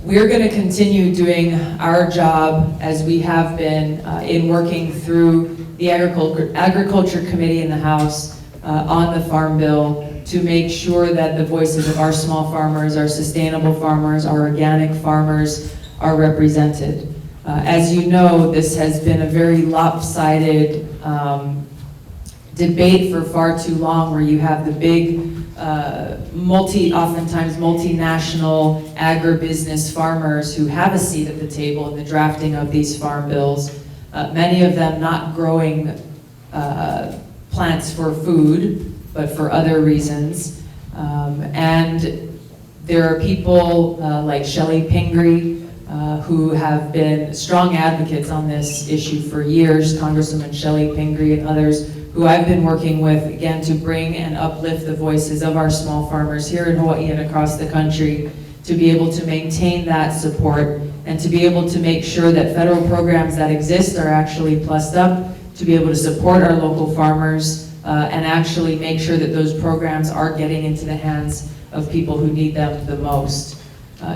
S1: We're going to continue doing our job as we have been in working through the Agriculture Committee in the House on the Farm Bill to make sure that the voices of our small farmers, our sustainable farmers, our organic farmers are represented. As you know, this has been a very lopsided debate for far too long, where you have the big oftentimes multinational agribusiness farmers who have a seat at the table in the drafting of these farm bills, many of them not growing plants for food, but for other reasons. And there are people like Shelley Pingree, who have been strong advocates on this issue for years, Congresswoman Shelley Pingree and others, who I've been working with, again, to bring and uplift the voices of our small farmers here in Hawaii and across the country, to be able to maintain that support and to be able to make sure that federal programs that exist are actually plussed up, to be able to support our local farmers and actually make sure that those programs are getting into the hands of people who need them the most.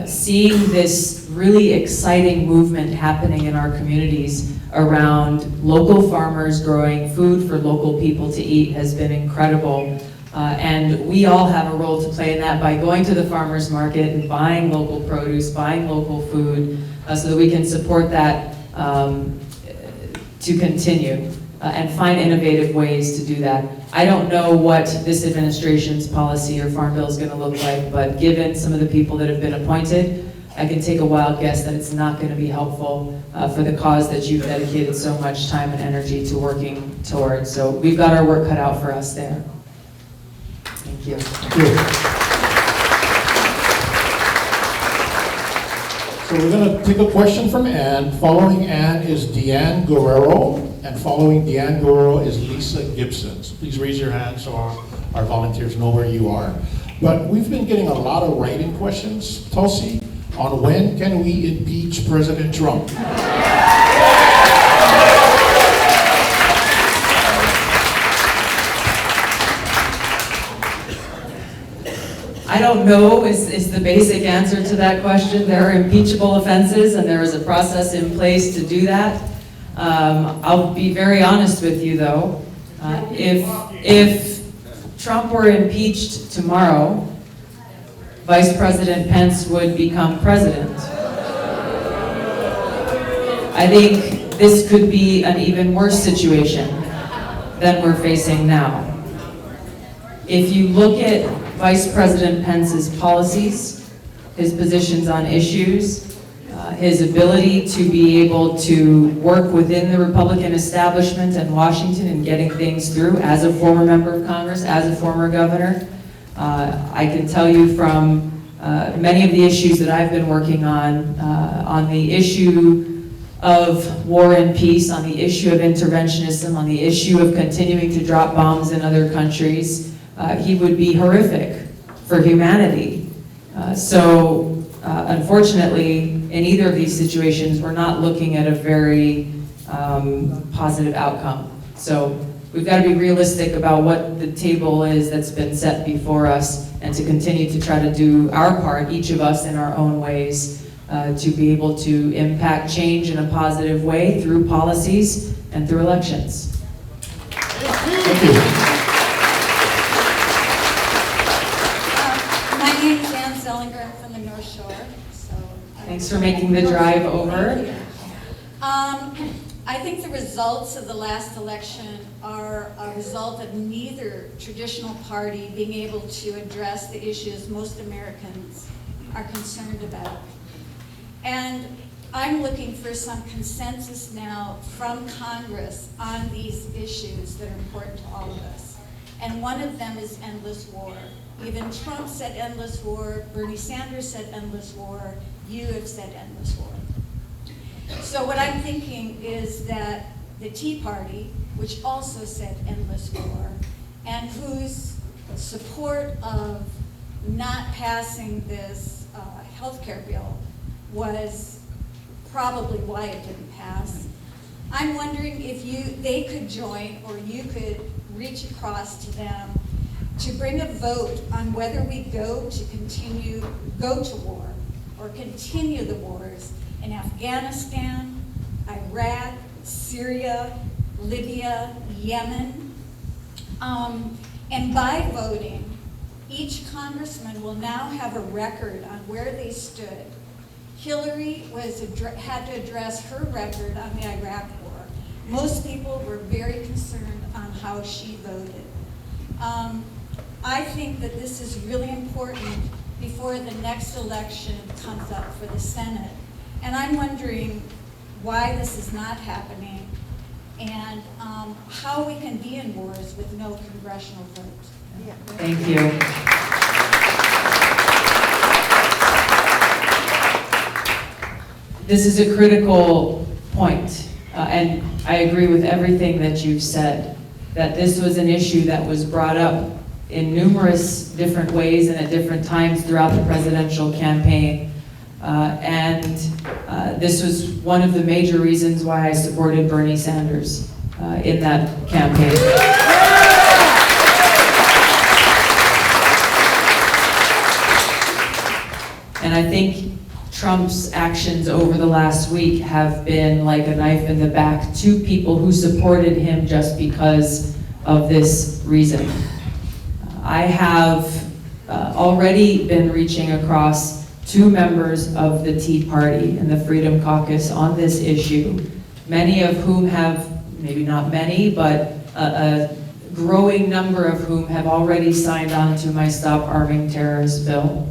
S1: Seeing this really exciting movement happening in our communities around local farmers growing food for local people to eat has been incredible. And we all have a role to play in that by going to the farmers market and buying local produce, buying local food, so that we can support that to continue and find innovative ways to do that. I don't know what this administration's policy or farm bill is going to look like, but given some of the people that have been appointed, I can take a wild guess that it's not going to be helpful for the cause that you've dedicated so much time and energy to working towards. So we've got our work cut out for us there. Thank you.
S2: Thank you. So we're gonna take a question from Ann. Following Ann is Deanne Guerrero, and following Deanne Guerrero is Lisa Gibson. So please raise your hand so our volunteers know where you are. But we've been getting a lot of writing questions, Tulsi, on when can we impeach President Trump?
S1: I don't know is the basic answer to that question. There are impeachable offenses and there is a process in place to do that. I'll be very honest with you though. If Trump were impeached tomorrow, Vice President Pence would become president. I think this could be an even worse situation than we're facing now. If you look at Vice President Pence's policies, his positions on issues, his ability to be able to work within the Republican establishment in Washington and getting things through as a former member of Congress, as a former governor, I can tell you from many of the issues that I've been working on the issue of war and peace, on the issue of interventionism, on the issue of continuing to drop bombs in other countries, he would be horrific for humanity. Unfortunately, in either of these situations, we're not looking at a very positive outcome. So we've got to be realistic about what the table is that's been set before us and to continue to try to do our part, each of us in our own ways, to be able to impact change in a positive way through policies and through elections.
S2: Thank you.
S10: My name is Ann Zellinger. I'm from the North Shore.
S1: Thanks for making the drive over.
S10: I think the results of the last election are a result of neither traditional party being able to address the issues most Americans are concerned about. And I'm looking for some consensus now from Congress on these issues that are important to all of us. And one of them is endless war. Even Trump said endless war, Bernie Sanders said endless war, you have said endless war. So what I'm thinking is that the Tea Party, which also said endless war, and whose support of not passing this healthcare bill was probably why it didn't pass. I'm wondering if they could join, or you could reach across to them to bring a vote on whether we go to war or continue the wars in Afghanistan, Iraq, Syria, Libya, Yemen. And by voting, each congressman will now have a record on where they stood. Hillary had to address her record on the Iraq war. Most people were very concerned on how she voted. I think that this is really important before the next election comes up for the Senate. And I'm wondering why this is not happening and how we can be in wars with no congressional vote.
S1: Thank you. This is a critical point, and I agree with everything that you've said, that this was an issue that was brought up in numerous different ways and at different times throughout the presidential campaign. This was one of the major reasons why I supported Bernie Sanders in that campaign. And I think Trump's actions over the last week have been like a knife in the back to people who supported him just because of this reason. I have already been reaching across to members of the Tea Party and the Freedom Caucus on this issue, many of whom have, maybe not many, but a growing number of whom have already signed on to my Stop Arming Terrorists bill.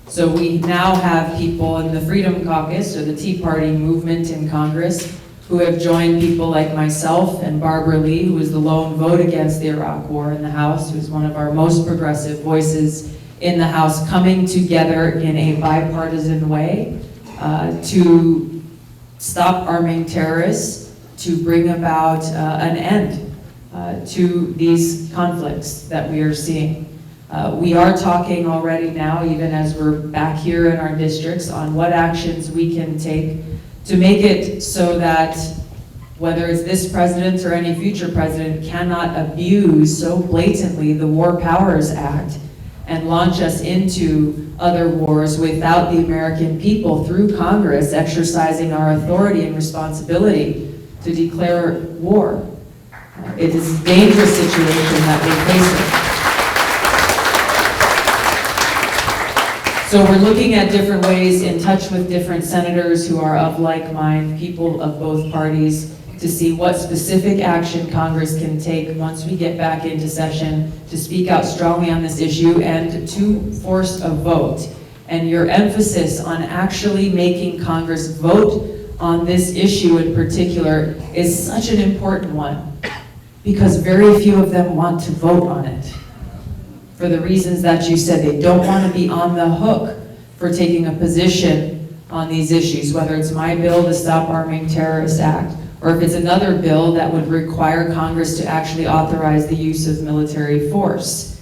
S1: So we now have people in the Freedom Caucus, or the Tea Party movement in Congress, who have joined people like myself and Barbara Lee, who was the lone vote against the Iraq War in the House, who's one of our most progressive voices in the House, coming together in a bipartisan way to stop arming terrorists, to bring about an end to these conflicts that we are seeing. We are talking already now, even as we're back here in our districts, on what actions we can take to make it so that whether it's this president or any future president cannot abuse so blatantly the War Powers Act and launch us into other wars without the American people through Congress exercising our authority and responsibility to declare war. It is a dangerous situation that we're facing. So we're looking at different ways, in touch with different senators who are of like mind, people of both parties, to see what specific action Congress can take once we get back into session to speak out strongly on this issue and to force a vote. And your emphasis on actually making Congress vote on this issue in particular is such an important one, because very few of them want to vote on it. For the reasons that you said, they don't want to be on the hook for taking a position on these issues, whether it's my bill, the Stop Arming Terrorists Act, or if it's another bill that would require Congress to actually authorize the use of military force.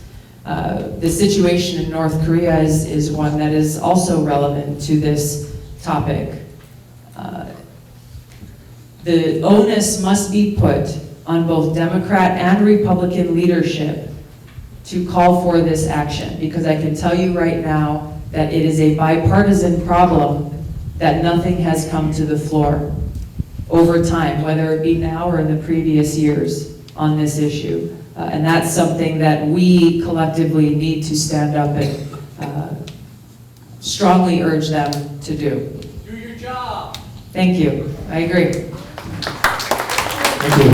S1: The situation in North Korea is one that is also relevant to this topic. The onus must be put on both Democrat and Republican leadership to call for this action, because I can tell you right now that it is a bipartisan problem that nothing has come to the floor over time, whether it be now or in the previous years on this issue. And that's something that we collectively need to stand up and strongly urge them to do.
S11: Do your job.
S1: Thank you. I agree.
S2: Thank you.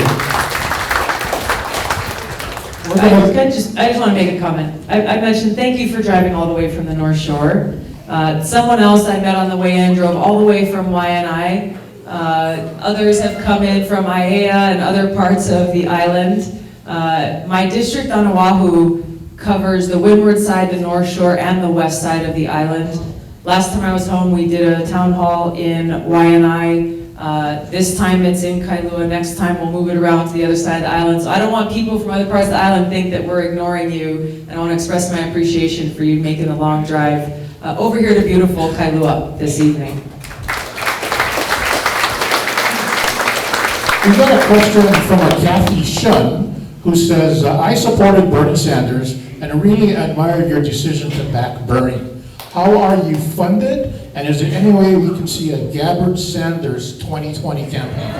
S1: I just want to make a comment. I mentioned thank you for driving all the way from the North Shore. Someone else I met on the way in drove all the way from Waianae. Others have come in from Aiea and other parts of the island. My district on Oahu covers the windward side, the North Shore, and the west side of the island. Last time I was home, we did a town hall in Waianae. This time it's in Kailua. Next time we'll move it around to the other side of the island. So I don't want people from other parts of the island to think that we're ignoring you. And I want to express my appreciation for you making the long drive over here to beautiful Kailua this evening.
S2: We got a question from a Kathy Shun, who says, I supported Bernie Sanders and really admired your decision to back Bernie. How are you funded? And is there any way we can see a Gabbard-Sanders 2020 campaign?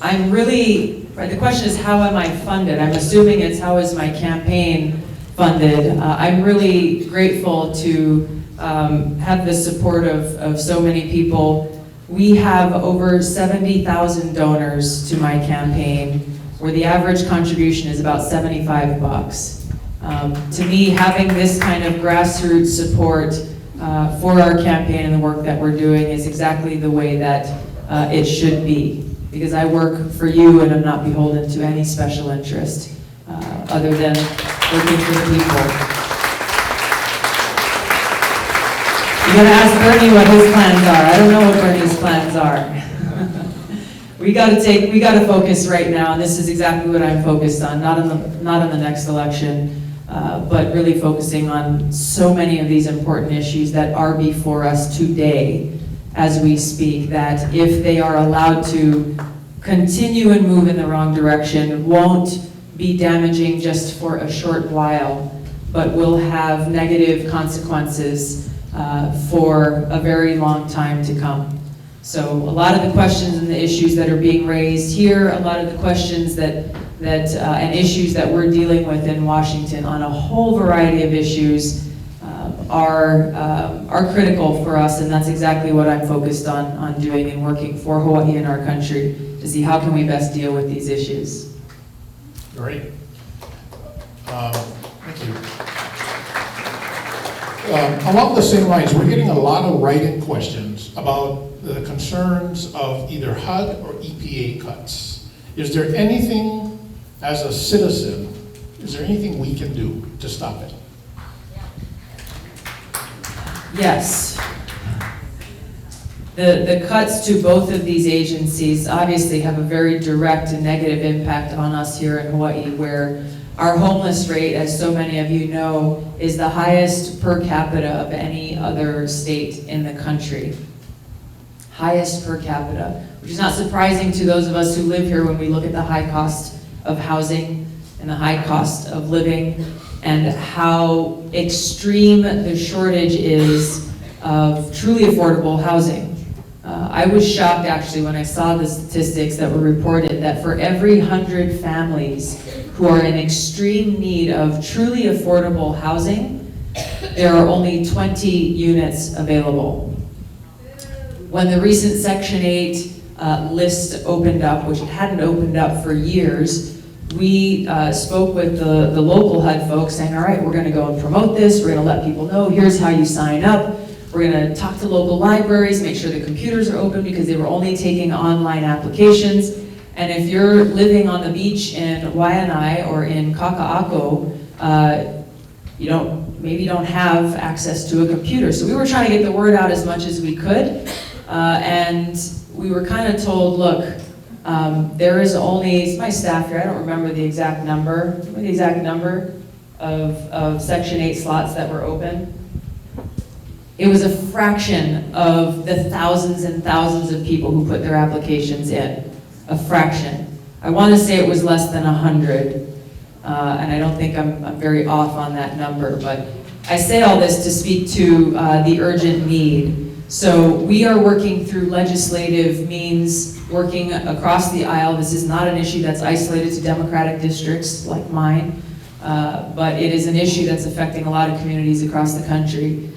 S1: I'm really, the question is how am I funded? I'm assuming it's how is my campaign funded. I'm really grateful to have the support of so many people. We have over 70,000 donors to my campaign, where the average contribution is about $75. To me, having this kind of grassroots support for our campaign and the work that we're doing is exactly the way that it should be, because I work for you and I'm not beholden to any special interest other than working for the people. You gotta ask Bernie what his plans are. I don't know what Bernie's plans are. We gotta focus right now, and this is exactly what I'm focused on, not on the next election, but really focusing on so many of these important issues that are before us today as we speak, that if they are allowed to continue and move in the wrong direction, won't be damaging just for a short while, but will have negative consequences for a very long time to come. So a lot of the questions and the issues that are being raised here, a lot of the questions and issues that we're dealing with in Washington on a whole variety of issues are critical for us, and that's exactly what I'm focused on doing and working for Hawaii and our country to see how can we best deal with these issues.
S2: Great. Thank you. Along the same lines, we're getting a lot of write-in questions about the concerns of either HUD or EPA cuts. Is there anything as a citizen Is there anything we can do to stop it?
S1: Yes. The cuts to both of these agencies obviously have a very direct and negative impact on us here in Hawaii, where our homeless rate, as so many of you know, is the highest per capita of any other state in the country. Highest per capita, which is not surprising to those of us who live here when we look at the high cost of housing and the high cost of living and how extreme the shortage is of truly affordable housing. I was shocked actually when I saw the statistics that were reported that for every 100 families who are in extreme need of truly affordable housing, there are only 20 units available. When the recent Section 8 list opened up, which it hadn't opened up for years, we spoke with the local HUD folks saying, all right, we're gonna go and promote this, we're gonna let people know, here's how you sign up. We're going to talk to local libraries, make sure the computers are open because they were only taking online applications. And if you're living on the beach in Waianae or in Kaka'ako, maybe you don't have access to a computer. So we were trying to get the word out as much as we could. And we were kind of told, look, there is only, it's my staff here, I don't remember the exact number, of Section 8 slots that were open. It was a fraction of the thousands and thousands of people who put their applications in. A fraction. I want to say it was less than 100, and I don't think I'm very off on that number, but I say all this to speak to the urgent need. So we are working through legislative means, working across the aisle. This is not an issue that's isolated to Democratic districts like mine, but it is an issue that's affecting a lot of communities across the country.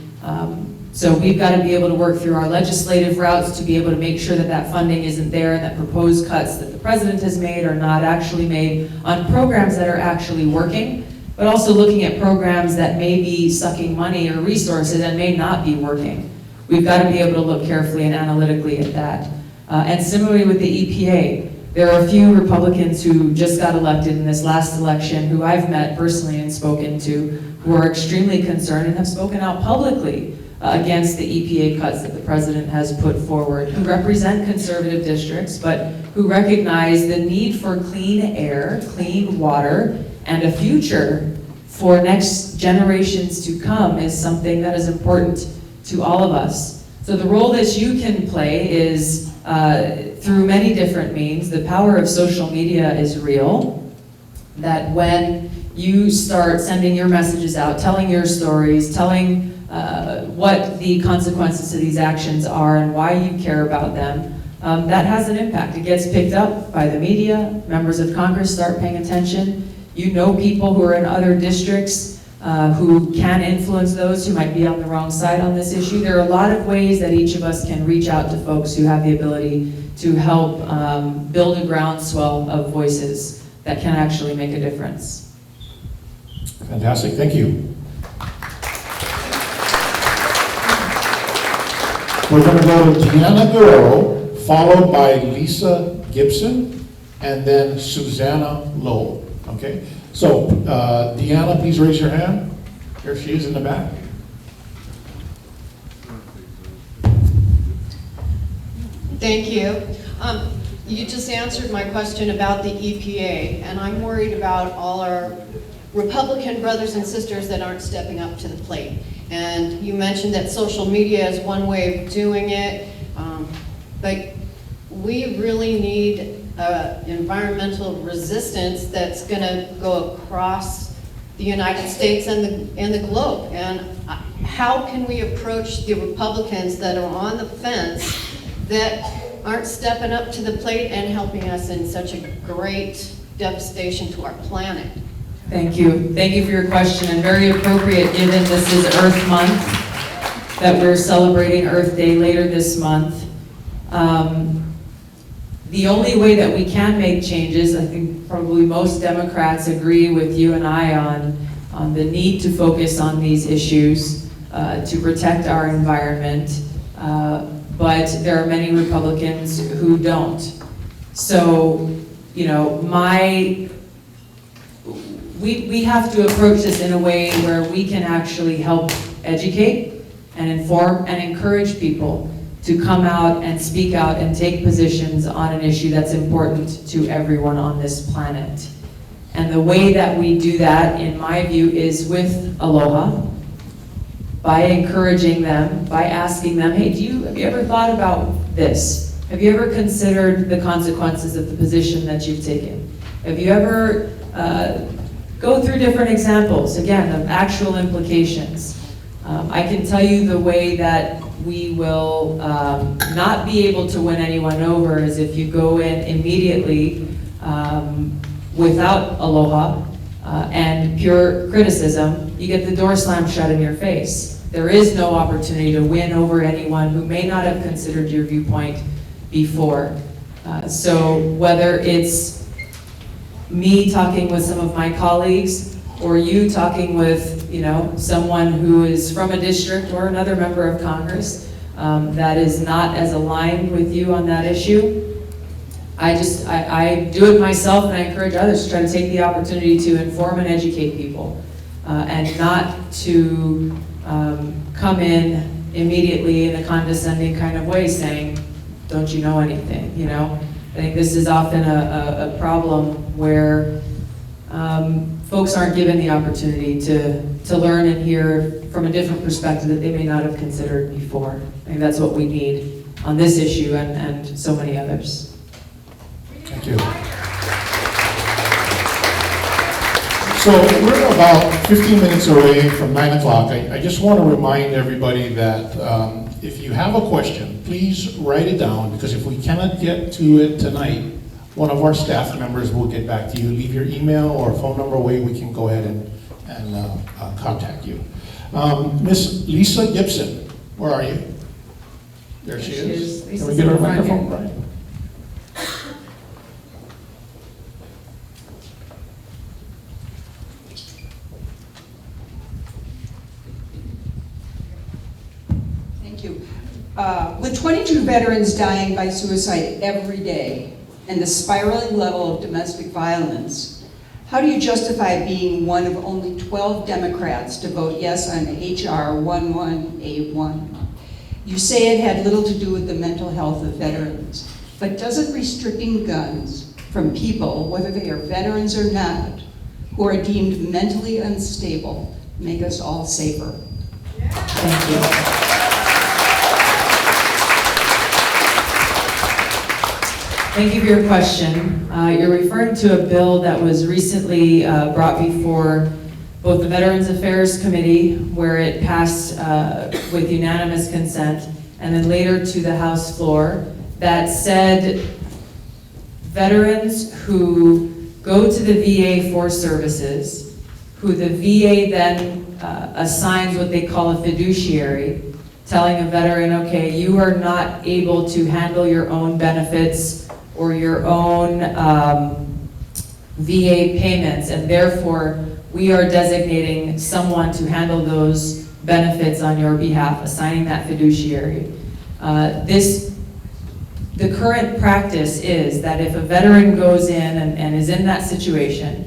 S1: So we've got to be able to work through our legislative routes to be able to make sure that that funding isn't there and that proposed cuts that the president has made are not actually made on programs that are actually working, but also looking at programs that may be sucking money or resources and may not be working. We've got to be able to look carefully and analytically at that. And similarly with the EPA, there are a few Republicans who just got elected in this last election who I've met personally and spoken to who are extremely concerned and have spoken out publicly against the EPA cuts that the president has put forward, who represent conservative districts, but who recognize the need for clean air, clean water, and a future for next generations to come is something that is important to all of us. So the role that you can play is through many different means. The power of social media is real, that when you start sending your messages out, telling your stories, telling what the consequences of these actions are and why you care about them, that has an impact. It gets picked up by the media, members of Congress start paying attention. You know people who are in other districts who can influence those who might be on the wrong side on this issue. There are a lot of ways that each of us can reach out to folks who have the ability to help build a groundswell of voices that can actually make a difference.
S2: Fantastic, thank you. We're going to go to Deanna Guerrero, followed by Lisa Gibson, and then Susanna Lowell. Okay? So, Deanna, please raise your hand. Here she is in the back.
S11: Thank you. You just answered my question about the EPA, and I'm worried about all our Republican brothers and sisters that aren't stepping up to the plate. And you mentioned that social media is one way of doing it, but we really need environmental resistance that's going to go across the United States and the globe. And how can we approach the Republicans that are on the fence that aren't stepping up to the plate and helping us in such a great devastation to our planet?
S1: Thank you. Thank you for your question, and very appropriate given this is Earth Month, that we're celebrating Earth Day later this month. The only way that we can make changes, I think probably most Democrats agree with you and I on the need to focus on these issues to protect our environment, but there are many Republicans who don't. So, you know, we have to approach this in a way where we can actually help educate and inform and encourage people to come out and speak out and take positions on an issue that's important to everyone on this planet. And the way that we do that, in my view, is with Aloha, by encouraging them, by asking them, hey, have you ever thought about this? Have you ever considered the consequences of the position that you've taken? Have you ever go through different examples, again, of actual implications? I can tell you the way that we will not be able to win anyone over is if you go in immediately without aloha and pure criticism, you get the door slammed shut in your face. There is no opportunity to win over anyone who may not have considered your viewpoint before. So whether it's me talking with some of my colleagues, or you talking with, someone who is from a district or another member of Congress that is not as aligned with you on that issue, I do it myself, and I encourage others to try to take the opportunity to inform and educate people, and not to come in immediately in a condescending kind of way saying, don't you know anything, I think this is often a problem where folks aren't given the opportunity to learn and hear from a different perspective that they may not have considered before. I think that's what we need on this issue and so many others.
S2: Thank you. So we're about 15 minutes away from 9 o'clock. I just want to remind everybody that if you have a question, please write it down, because if we cannot get to it tonight, one of our staff members will get back to you. Leave your email or phone number away, we can go ahead and contact you. Miss Lisa Gibson, where are you? There she is. Can we get her a microphone, Brian?
S12: Thank you. With 22 veterans dying by suicide every day and the spiraling level of domestic violence, how do you justify being one of only 12 Democrats to vote yes on HR 1181? You say it had little to do with the mental health of veterans, but doesn't restricting guns from people, whether they are veterans or not, who are deemed mentally unstable, make us all safer?
S1: Thank you. Thank you for your question. You're referring to a bill that was recently brought before both the Veterans Affairs Committee, where it passed with unanimous consent, and then later to the House floor, that said veterans who go to the VA for services, who the VA then assigns what they call a fiduciary, telling a veteran, okay, you are not able to handle your own benefits or your own VA payments, and therefore we are designating someone to handle those benefits on your behalf, assigning that fiduciary. The current practice is that if a veteran goes in and is in that situation,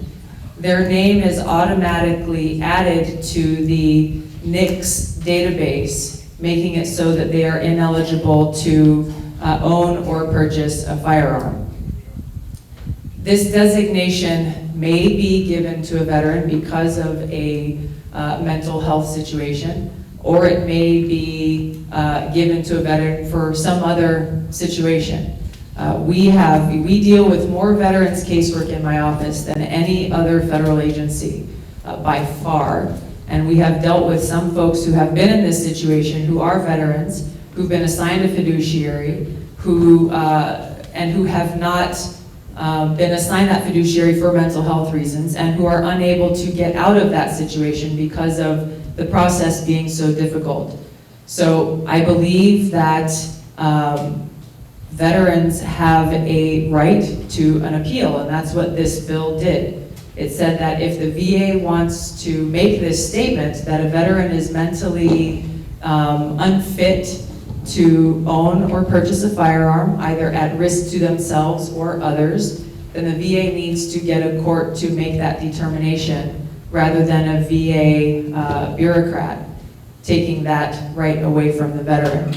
S1: their name is automatically added to the NICS database, making it so that they are ineligible to own or purchase a firearm. This designation may be given to a veteran because of a mental health situation, or it may be given to a veteran for some other situation. We deal with more veterans casework in my office than any other federal agency by far, and we have dealt with some folks who have been in this situation who are veterans, who've been assigned a fiduciary, who have not been assigned that fiduciary for mental health reasons, and who are unable to get out of that situation because of the process being so difficult. So I believe that veterans have a right to an appeal, and that's what this bill did. It said that if the VA wants to make this statement that a veteran is mentally unfit to own or purchase a firearm, either at risk to themselves or others, then the VA needs to get a court to make that determination rather than a VA bureaucrat taking that right away from the veteran.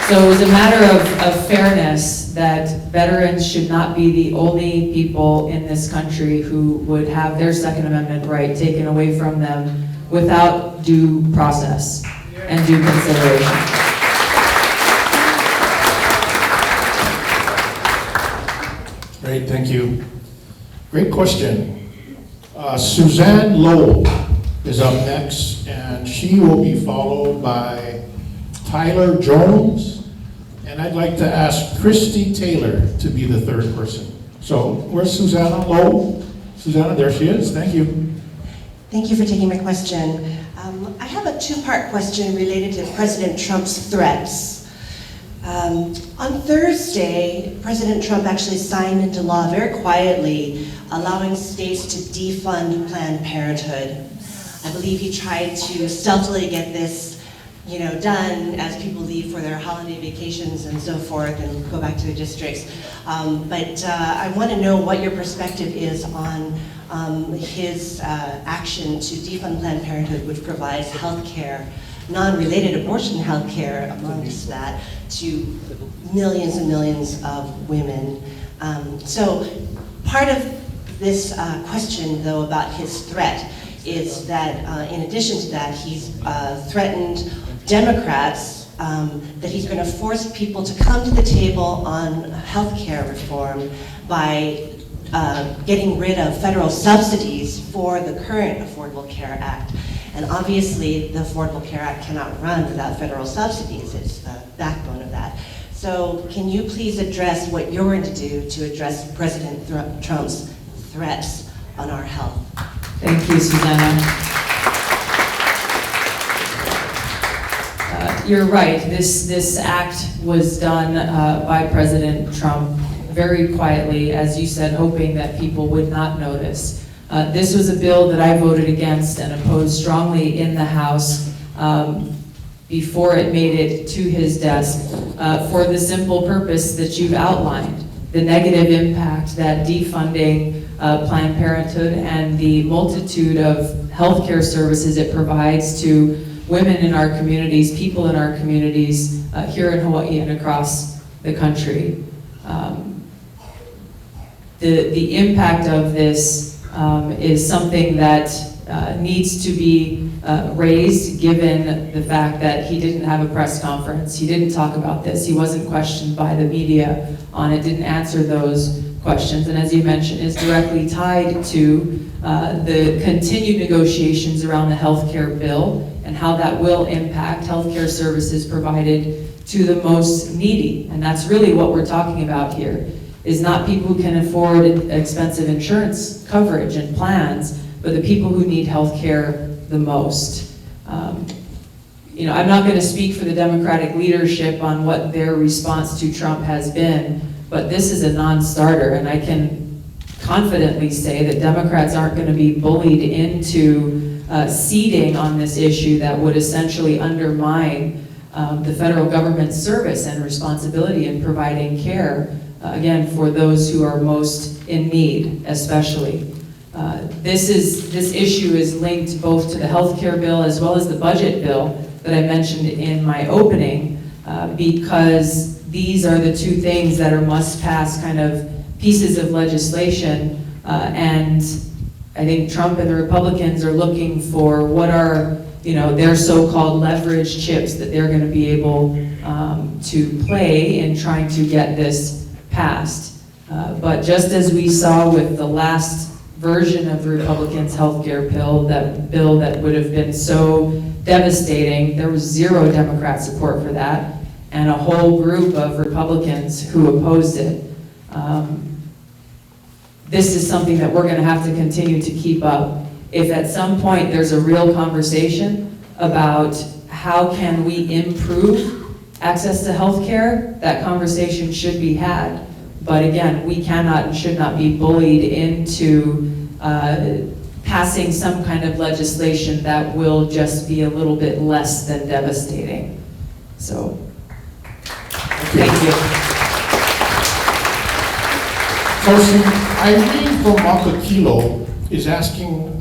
S1: So it was a matter of fairness that veterans should not be the only people in this country who would have their Second Amendment right taken away from them without due process and due consideration.
S2: Great, thank you. Great question. Suzanne Lowell is up next, and she will be followed by Tyler Jones, and I'd like to ask Christy Taylor to be the third person. So, where's Susanna Lowell? Susanna, there she is, thank you.
S13: Thank you for taking my question. I have a two-part question related to President Trump's threats. On Thursday, President Trump actually signed into law very quietly allowing states to defund Planned Parenthood. I believe he tried to stealthily get this done as people leave for their holiday vacations and so forth and go back to their districts. But I want to know what your perspective is on his action to defund Planned Parenthood, which provides health care, non-related abortion health care amongst that, to millions and millions of women. So part of this question, though, about his threat is that in addition to that, he's threatened Democrats that he's going to force people to come to the table on health care reform by getting rid of federal subsidies for the current Affordable Care Act. And obviously, the Affordable Care Act cannot run without federal subsidies. It's the backbone of that. So can you please address what you're going to do to address President Trump's threats on our health?
S1: Thank you, Susanna. You're right, this act was done by President Trump very quietly, as you said, hoping that people would not notice. This was a bill that I voted against and opposed strongly in the House before it made it to his desk for the simple purpose that you've outlined, the negative impact that defunding Planned Parenthood and the multitude of healthcare services it provides to women in our communities, people in our communities here in Hawaii and across the country. The impact of this is something that needs to be raised given the fact that he didn't have a press conference. He didn't talk about this. He wasn't questioned by the media on it, didn't answer those questions, and as you mentioned, is directly tied to the continued negotiations around the healthcare bill and how that will impact healthcare services provided to the most needy. And that's really what we're talking about here, is not people who can afford expensive insurance coverage and plans, but the people who need healthcare the most. I'm not going to speak for the Democratic leadership on what their response to Trump has been, but this is a non-starter, and I can confidently say that Democrats aren't going to be bullied into ceding on this issue that would essentially undermine the federal government's service and responsibility in providing care, again, for those who are most in need, especially. This issue is linked both to the health care bill as well as the budget bill that I mentioned in my opening, because these are the two things that are must-pass kind of pieces of legislation, and I think Trump and the Republicans are looking for what are their so-called leverage chips that they're going to be able to play in trying to get this passed. But just as we saw with the last version of the Republicans' health care bill that would have been so devastating, there was zero Democrat support for that, and a whole group of Republicans who opposed it. This is something that we're going to have to continue to keep up. If at some point there's a real conversation about how can we improve access to health care, that conversation should be had. But again, we cannot and should not be bullied into passing some kind of legislation that will just be a little bit less than devastating. So. Thank you.
S2: So Irene from Makakilo is asking,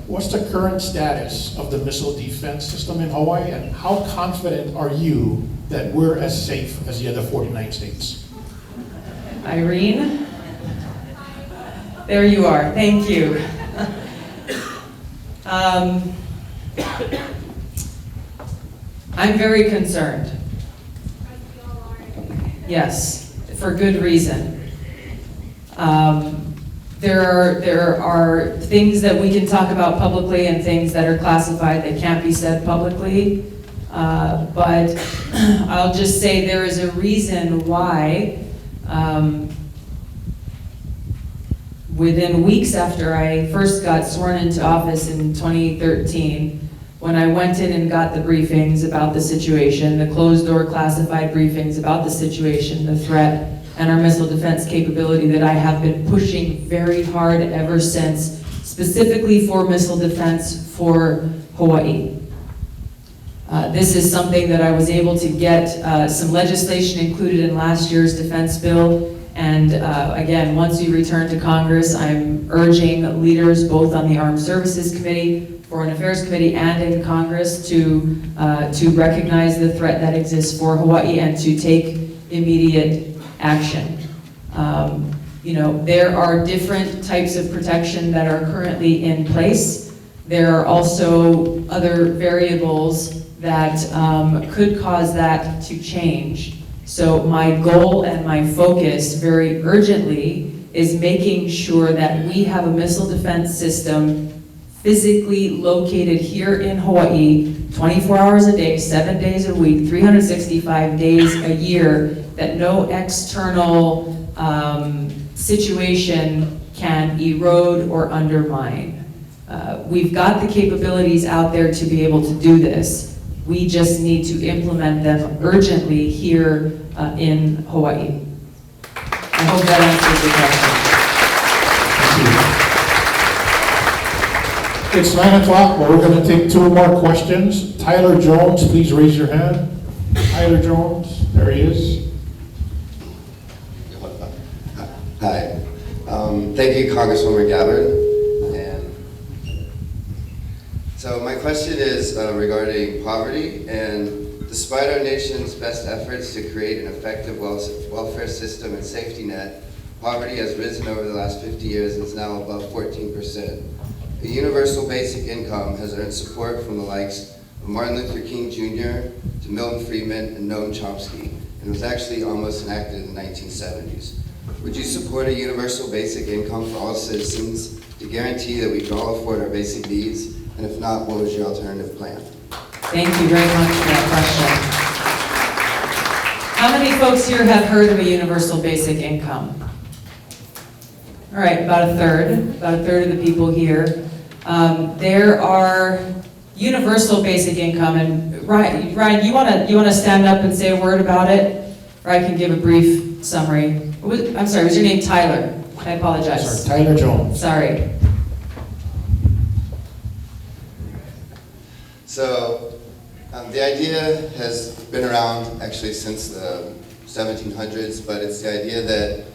S2: what's the current status of the missile defense system in Hawaii, and how confident are you that we're as safe as the other 49 states?
S1: Irene? There you are, thank you. I'm very concerned. Yes, for good reason. There are things that we can talk about publicly and things that are classified that can't be said publicly. But I'll just say there is a reason why within weeks after I first got sworn into office in 2013, when I went in and got the briefings about the situation, the closed-door classified briefings about the situation, the threat, and our missile defense capability that I have been pushing very hard ever since, specifically for missile defense for Hawaii. This is something that I was able to get some legislation included in last year's defense bill. And again, once we return to Congress, I'm urging leaders both on the Armed Services Committee, Foreign Affairs Committee, and in Congress to recognize the threat that exists for Hawaii and to take immediate action. You know, there are different types of protection that are currently in place. There are also other variables that could cause that to change. So my goal and my focus very urgently is making sure that we have a missile defense system physically located here in Hawaii 24 hours a day, 7 days a week, 365 days a year, that no external situation can erode or undermine. We've got the capabilities out there to be able to do this. We just need to implement them urgently here in Hawaii. I hope that answers your question.
S2: Thank you. It's 9 o'clock, but we're going to take 2 more questions. Tyler Jones, please raise your hand. Tyler Jones, there he is.
S14: Hi. Thank you, Congresswoman Gabbard. So my question is regarding poverty, and despite our nation's best efforts to create an effective welfare system and safety net, poverty has risen over the last 50 years and is now above 14%. A universal basic income has earned support from the likes of Martin Luther King Jr. to Milton Friedman and Noam Chomsky, and was actually almost enacted in the 1970s. Would you support a universal basic income for all citizens to guarantee that we can all afford our basic needs? And if not, what was your alternative plan?
S1: Thank you very much for that question. How many folks here have heard of a universal basic income? All right, about a third of the people here. There are universal basic income, and Ryan, you want to stand up and say a word about it? Or I can give a brief summary. I'm sorry, was your name Tyler? I apologize.
S2: Sorry, Tyler Jones.
S1: Sorry.
S14: So the idea has been around actually since the 1700s, but it's the idea that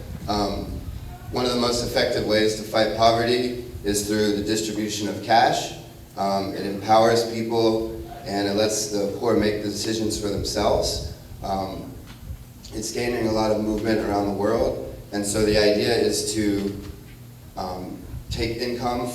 S14: one of the most effective ways to fight poverty is through the distribution of cash. It empowers people and it lets the poor make the decisions for themselves. It's gaining a lot of movement around the world, and so the idea is to take income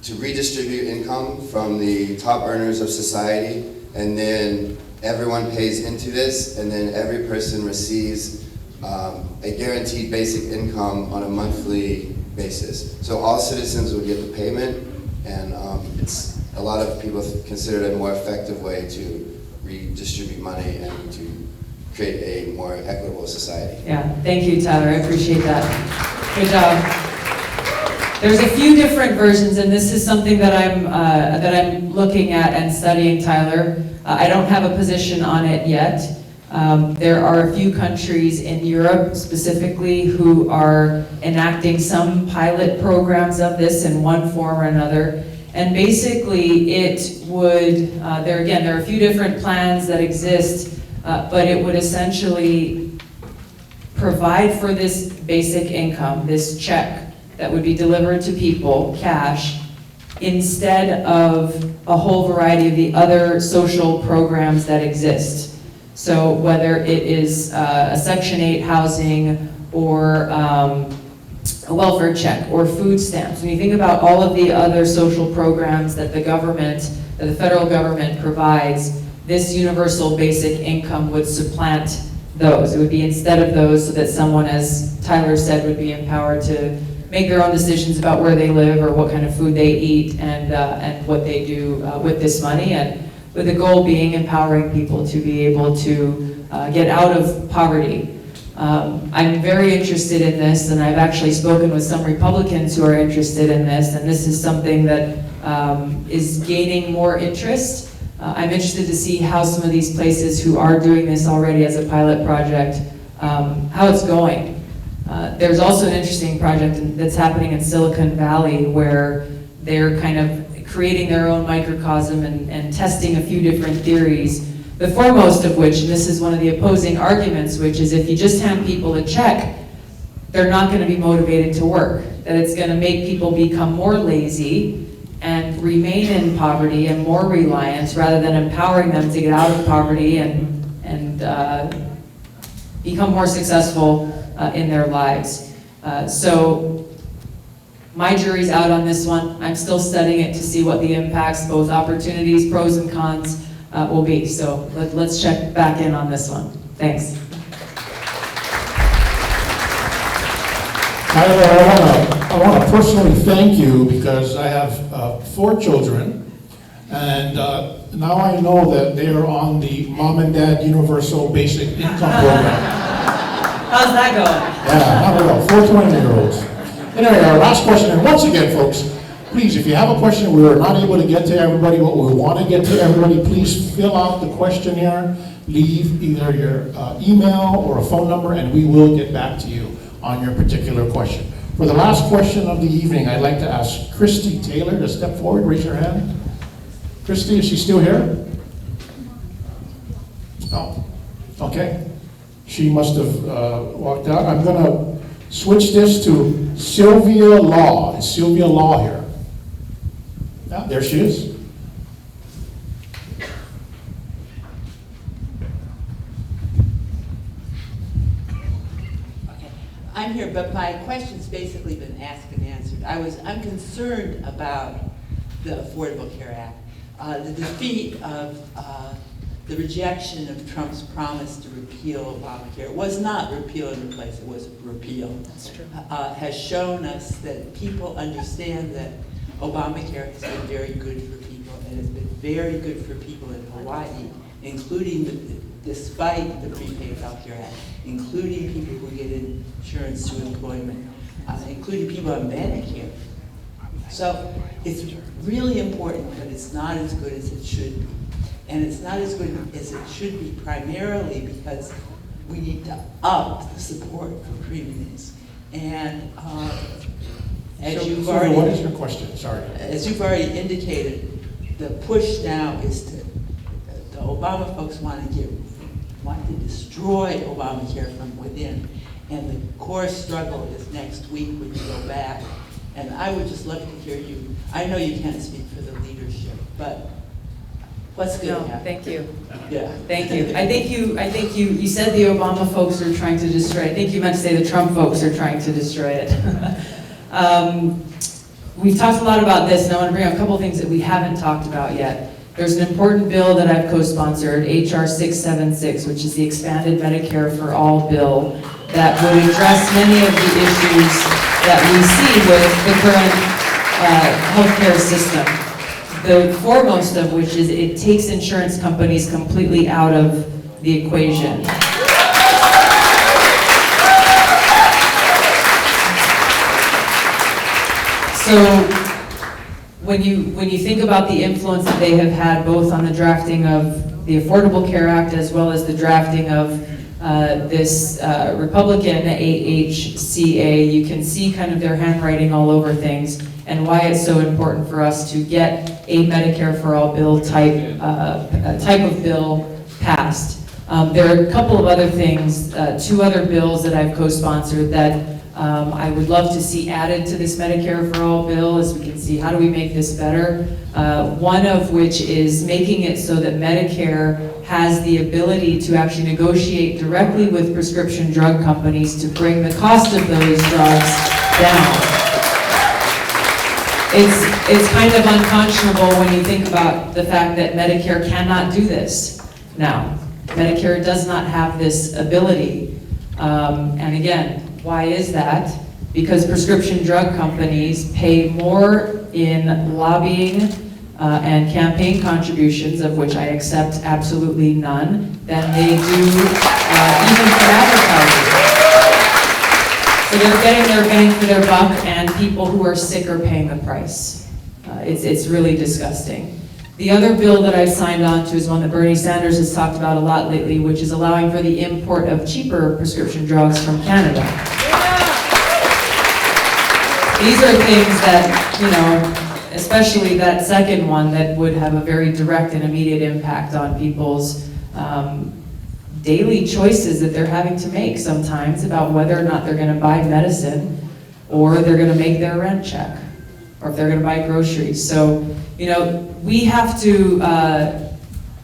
S14: to redistribute income from the top earners of society, and then everyone pays into this, and then every person receives a guaranteed basic income on a monthly basis. So all citizens would get the payment, and it's a lot of people consider it a more effective way to redistribute money and to create a more equitable society.
S1: Yeah, thank you, Tyler. I appreciate that. Good job. There's a few different versions, and this is something that I'm looking at and studying, Tyler. I don't have a position on it yet. There are a few countries in Europe specifically who are enacting some pilot programs of this in one form or another. And basically it would, there are a few different plans that exist, but it would essentially provide for this basic income, this check that would be delivered to people, cash, instead of a whole variety of the other social programs that exist. So whether it is a Section 8 housing or a welfare check or food stamps, when you think about all of the other social programs that the federal government provides, this universal basic income would supplant those. It would be instead of those, so that someone, as Tyler said, would be empowered to make their own decisions about where they live or what kind of food they eat and what they do with this money, and with the goal being empowering people to be able to get out of poverty. I'm very interested in this, and I've actually spoken with some Republicans who are interested in this, and this is something that is gaining more interest. I'm interested to see how some of these places who are doing this already as a pilot project, how it's going. There's also an interesting project that's happening in Silicon Valley where they're kind of creating their own microcosm and testing a few different theories. The foremost of which, and this is one of the opposing arguments, which is if you just hand people a check, they're not going to be motivated to work. That it's going to make people become more lazy and remain in poverty and more reliant, rather than empowering them to get out of poverty and become more successful in their lives. So my jury's out on this one. I'm still studying it to see what the impacts, both opportunities, pros and cons, will be. So let's check back in on this one. Thanks.
S2: I want to personally thank you, because I have 4 children, and now I know that they are on the Mom and Dad Universal Basic Income Program.
S1: How's that going?
S2: Yeah, not at all. 4 20-year-olds. Anyway, our last question, and once again, folks, please, if you have a question, we are not able to get to everybody, but we want to get to everybody, please fill out the questionnaire, leave either your email or a phone number, and we will get back to you on your particular question. For the last question of the evening, I'd like to ask Christy Taylor to step forward. Raise your hand. Christy, is she still here? No. Okay. She must have walked out. I'm going to switch this to Sylvia Law. Is Sylvia Law here? Yeah, there she is.
S15: I'm here, but my question's basically been asked and answered. I'm concerned about the Affordable Care Act, the defeat of the rejection of Trump's promise to repeal Obamacare. It was not repeal and replace, it was repeal.
S1: That's true.
S15: Has shown us that people understand that Obamacare has been very good for people, and has been very good for people in Hawaii, including despite the Prepaid Health Care Act, including people who get insurance through employment, including people on Medicare. So it's really important, but it's not as good as it should be. And it's not as good as it should be primarily because we need to up the support for premiums. And as you've already—
S2: what is your question? Sorry.
S15: As you've already indicated, the push now is to, the Obama folks want to destroy Obamacare from within. And the core struggle is next week when you go back. And I would just love to hear you. I know you can't speak for the leadership, but what's going to happen?
S1: Thank you.
S15: Yeah.
S1: Thank you. I think you said the Obama folks are trying to destroy it. I think you meant to say the Trump folks are trying to destroy it. We've talked a lot about this, and I want to bring up a couple things that we haven't talked about yet. There's an important bill that I've co-sponsored, HR 676, which is the expanded Medicare for All bill that would address many of the issues that we see with the current healthcare system. The foremost of which is it takes insurance companies completely out of the equation. So when you think about the influence that they have had both on the drafting of the Affordable Care Act as well as the drafting of this Republican AHCA, you can see kind of their handwriting all over things and why it's so important for us to get a Medicare for All bill type of bill passed. There are a couple of other things, 2 other bills that I've co-sponsored that I would love to see added to this Medicare for All bill, as we can see, how do we make this better? One of which is making it so that Medicare has the ability to actually negotiate directly with prescription drug companies to bring the cost of those drugs down. It's kind of unconscionable when you think about the fact that Medicare cannot do this now. Medicare does not have this ability. And again, why is that? Because prescription drug companies pay more in lobbying and campaign contributions, of which I accept absolutely none, than they do even for advertising. So they're getting their bang for their buck, and people who are sick are paying the price. It's really disgusting. The other bill that I've signed on to is one that Bernie Sanders has talked about a lot lately, which is allowing for the import of cheaper prescription drugs from Canada. These are things that, you know, especially that second one, that would have a very direct and immediate impact on people's daily choices that they're having to make sometimes about whether or not they're gonna buy medicine or they're gonna make their rent check, or if they're gonna buy groceries. So, you know, we have to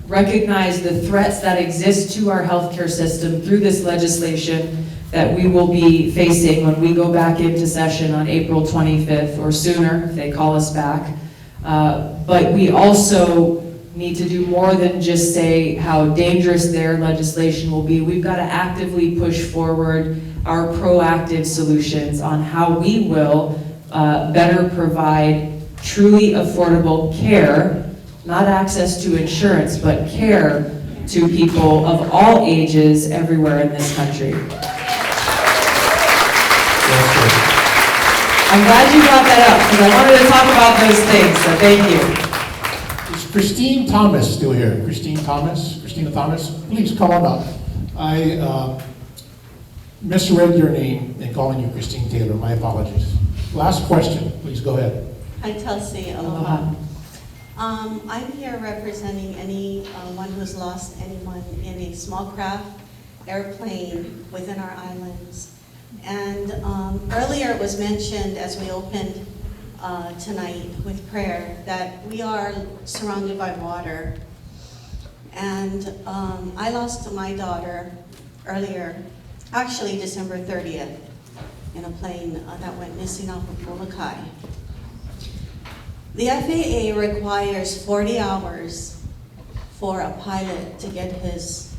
S1: recognize the threats that exist to our healthcare system through this legislation that we will be facing when we go back into session on April 25th or sooner, if they call us back. But we also need to do more than just say how dangerous their legislation will be. We've got to actively push forward our proactive solutions on how we will better provide truly affordable care, not access to insurance, but care to people of all ages everywhere in this country. I'm glad you brought that up, because I wanted to talk about those things, so thank you.
S2: Is Christine Thomas still here? Christina Thomas, please come on up. I misread your name in calling you Christine Taylor, my apologies. Last question, please go ahead.
S16: Hi, Tulsi, aloha. I'm here representing anyone who's lost anyone in a small craft airplane within our islands. And earlier it was mentioned as we opened tonight with prayer that we are surrounded by water. And I lost my daughter earlier, actually December 30th, in a plane that went missing off of Molokai. The FAA requires 40 hours for a pilot to get his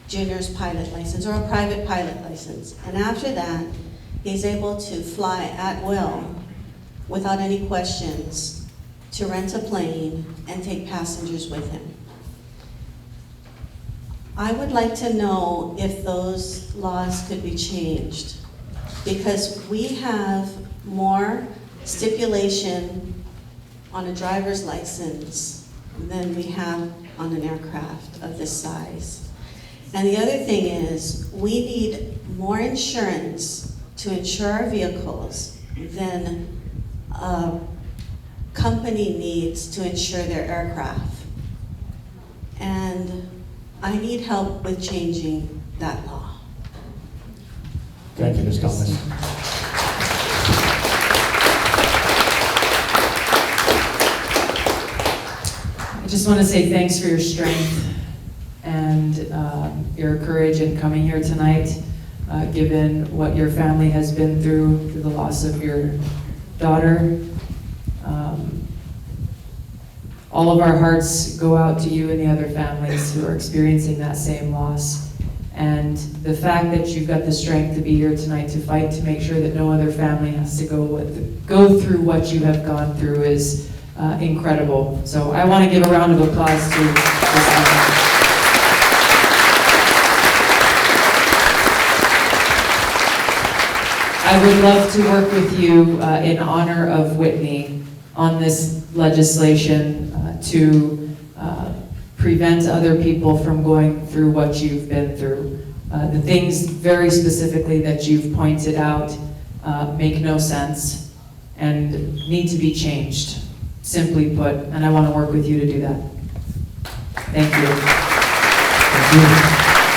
S16: junior's pilot license or a private pilot license. And after that, he's able to fly at will without any questions to rent a plane and take passengers with him. I would like to know if those laws could be changed, because we have more stipulation on a driver's license than we have on an aircraft of this size. And the other thing is, we need more insurance to insure our vehicles than a company needs to insure their aircraft. And I need help with changing that law.
S2: Thank you, Ms. Thomas.
S1: I just want to say thanks for your strength and your courage in coming here tonight, given what your family has been through the loss of your daughter. All of our hearts go out to you and the other families who are experiencing that same loss. And the fact that you've got the strength to be here tonight to fight to make sure that no other family has to go through what you have gone through is incredible. So I want to give a round of applause to this family. I would love to work with you in honor of Whitney on this legislation to prevent other people from going through what you've been through. The things very specifically that you've pointed out make no sense and need to be changed, simply put, and I want to work with you to do that. Thank you.
S2: Thank you.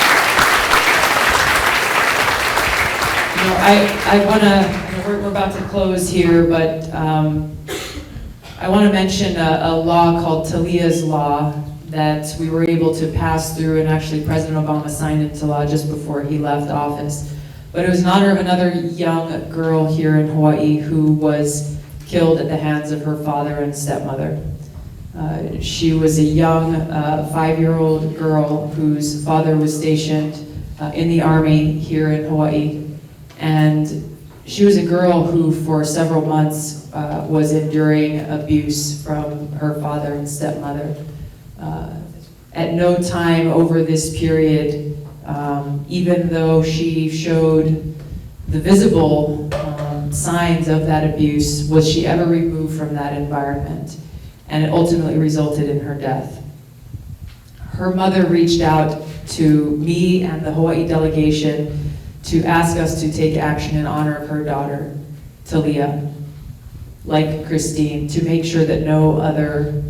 S1: I want to, we're about to close here, but I want to mention a law called Talia's Law that we were able to pass through, and actually President Obama signed into law just before he left office. But it was in honor of another young girl here in Hawaii who was killed at the hands of her father and stepmother. She was a young 5-year-old girl whose father was stationed in the Army here in Hawaii. And she was a girl who for several months was enduring abuse from her father and stepmother. At no time over this period, even though she showed the visible signs of that abuse, was she ever removed from that environment. And it ultimately resulted in her death. Her mother reached out to me and the Hawaii delegation to ask us to take action in honor of her daughter, Talia, like Christine, to make sure that no other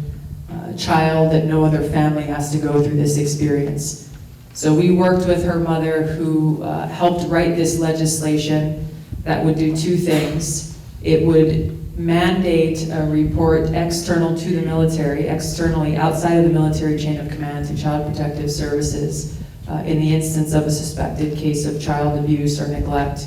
S1: child, that no other family has to go through this experience. So we worked with her mother, who helped write this legislation that would do two things. It would mandate a report external to the military, externally outside of the military chain of command, to Child Protective Services in the instance of a suspected case of child abuse or neglect,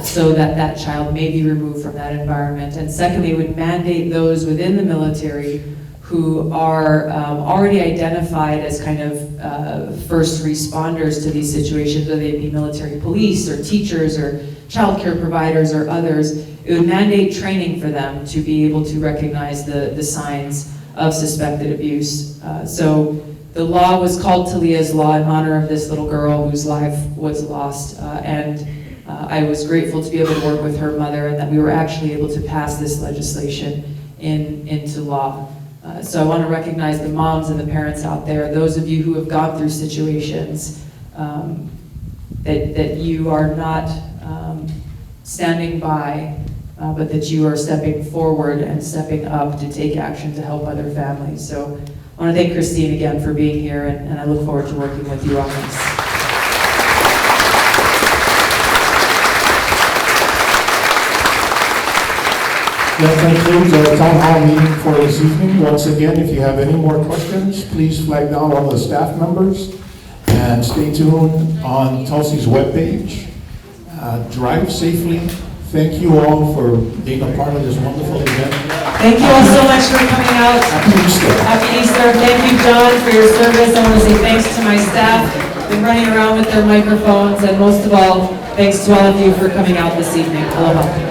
S1: so that that child may be removed from that environment. And secondly, it would mandate those within the military who are already identified as kind of first responders to these situations, whether they be military police or teachers or child care providers or others. It would mandate training for them to be able to recognize the signs of suspected abuse. So the law was called Talia's Law in honor of this little girl whose life was lost. And I was grateful to be able to work with her mother, and that we were actually able to pass this legislation into law. So I want to recognize the moms and the parents out there, those of you who have gone through situations that you are not standing by, but that you are stepping forward and stepping up to take action to help other families. So I want to thank Christine again for being here, and I look forward to working with you on this.
S2: That concludes our town hall meeting for this evening. Once again, if you have any more questions, please flag down all the staff members, and stay tuned on Tulsi's webpage. Drive safely. Thank you all for being a part of this wonderful event.
S1: Thank you all so much for coming out.
S2: Happy Easter.
S1: Happy Easter. Thank you, John, for your service. I want to say thanks to my staff who've been running around with their microphones, and most of all, thanks to all of you for coming out this evening. Aloha.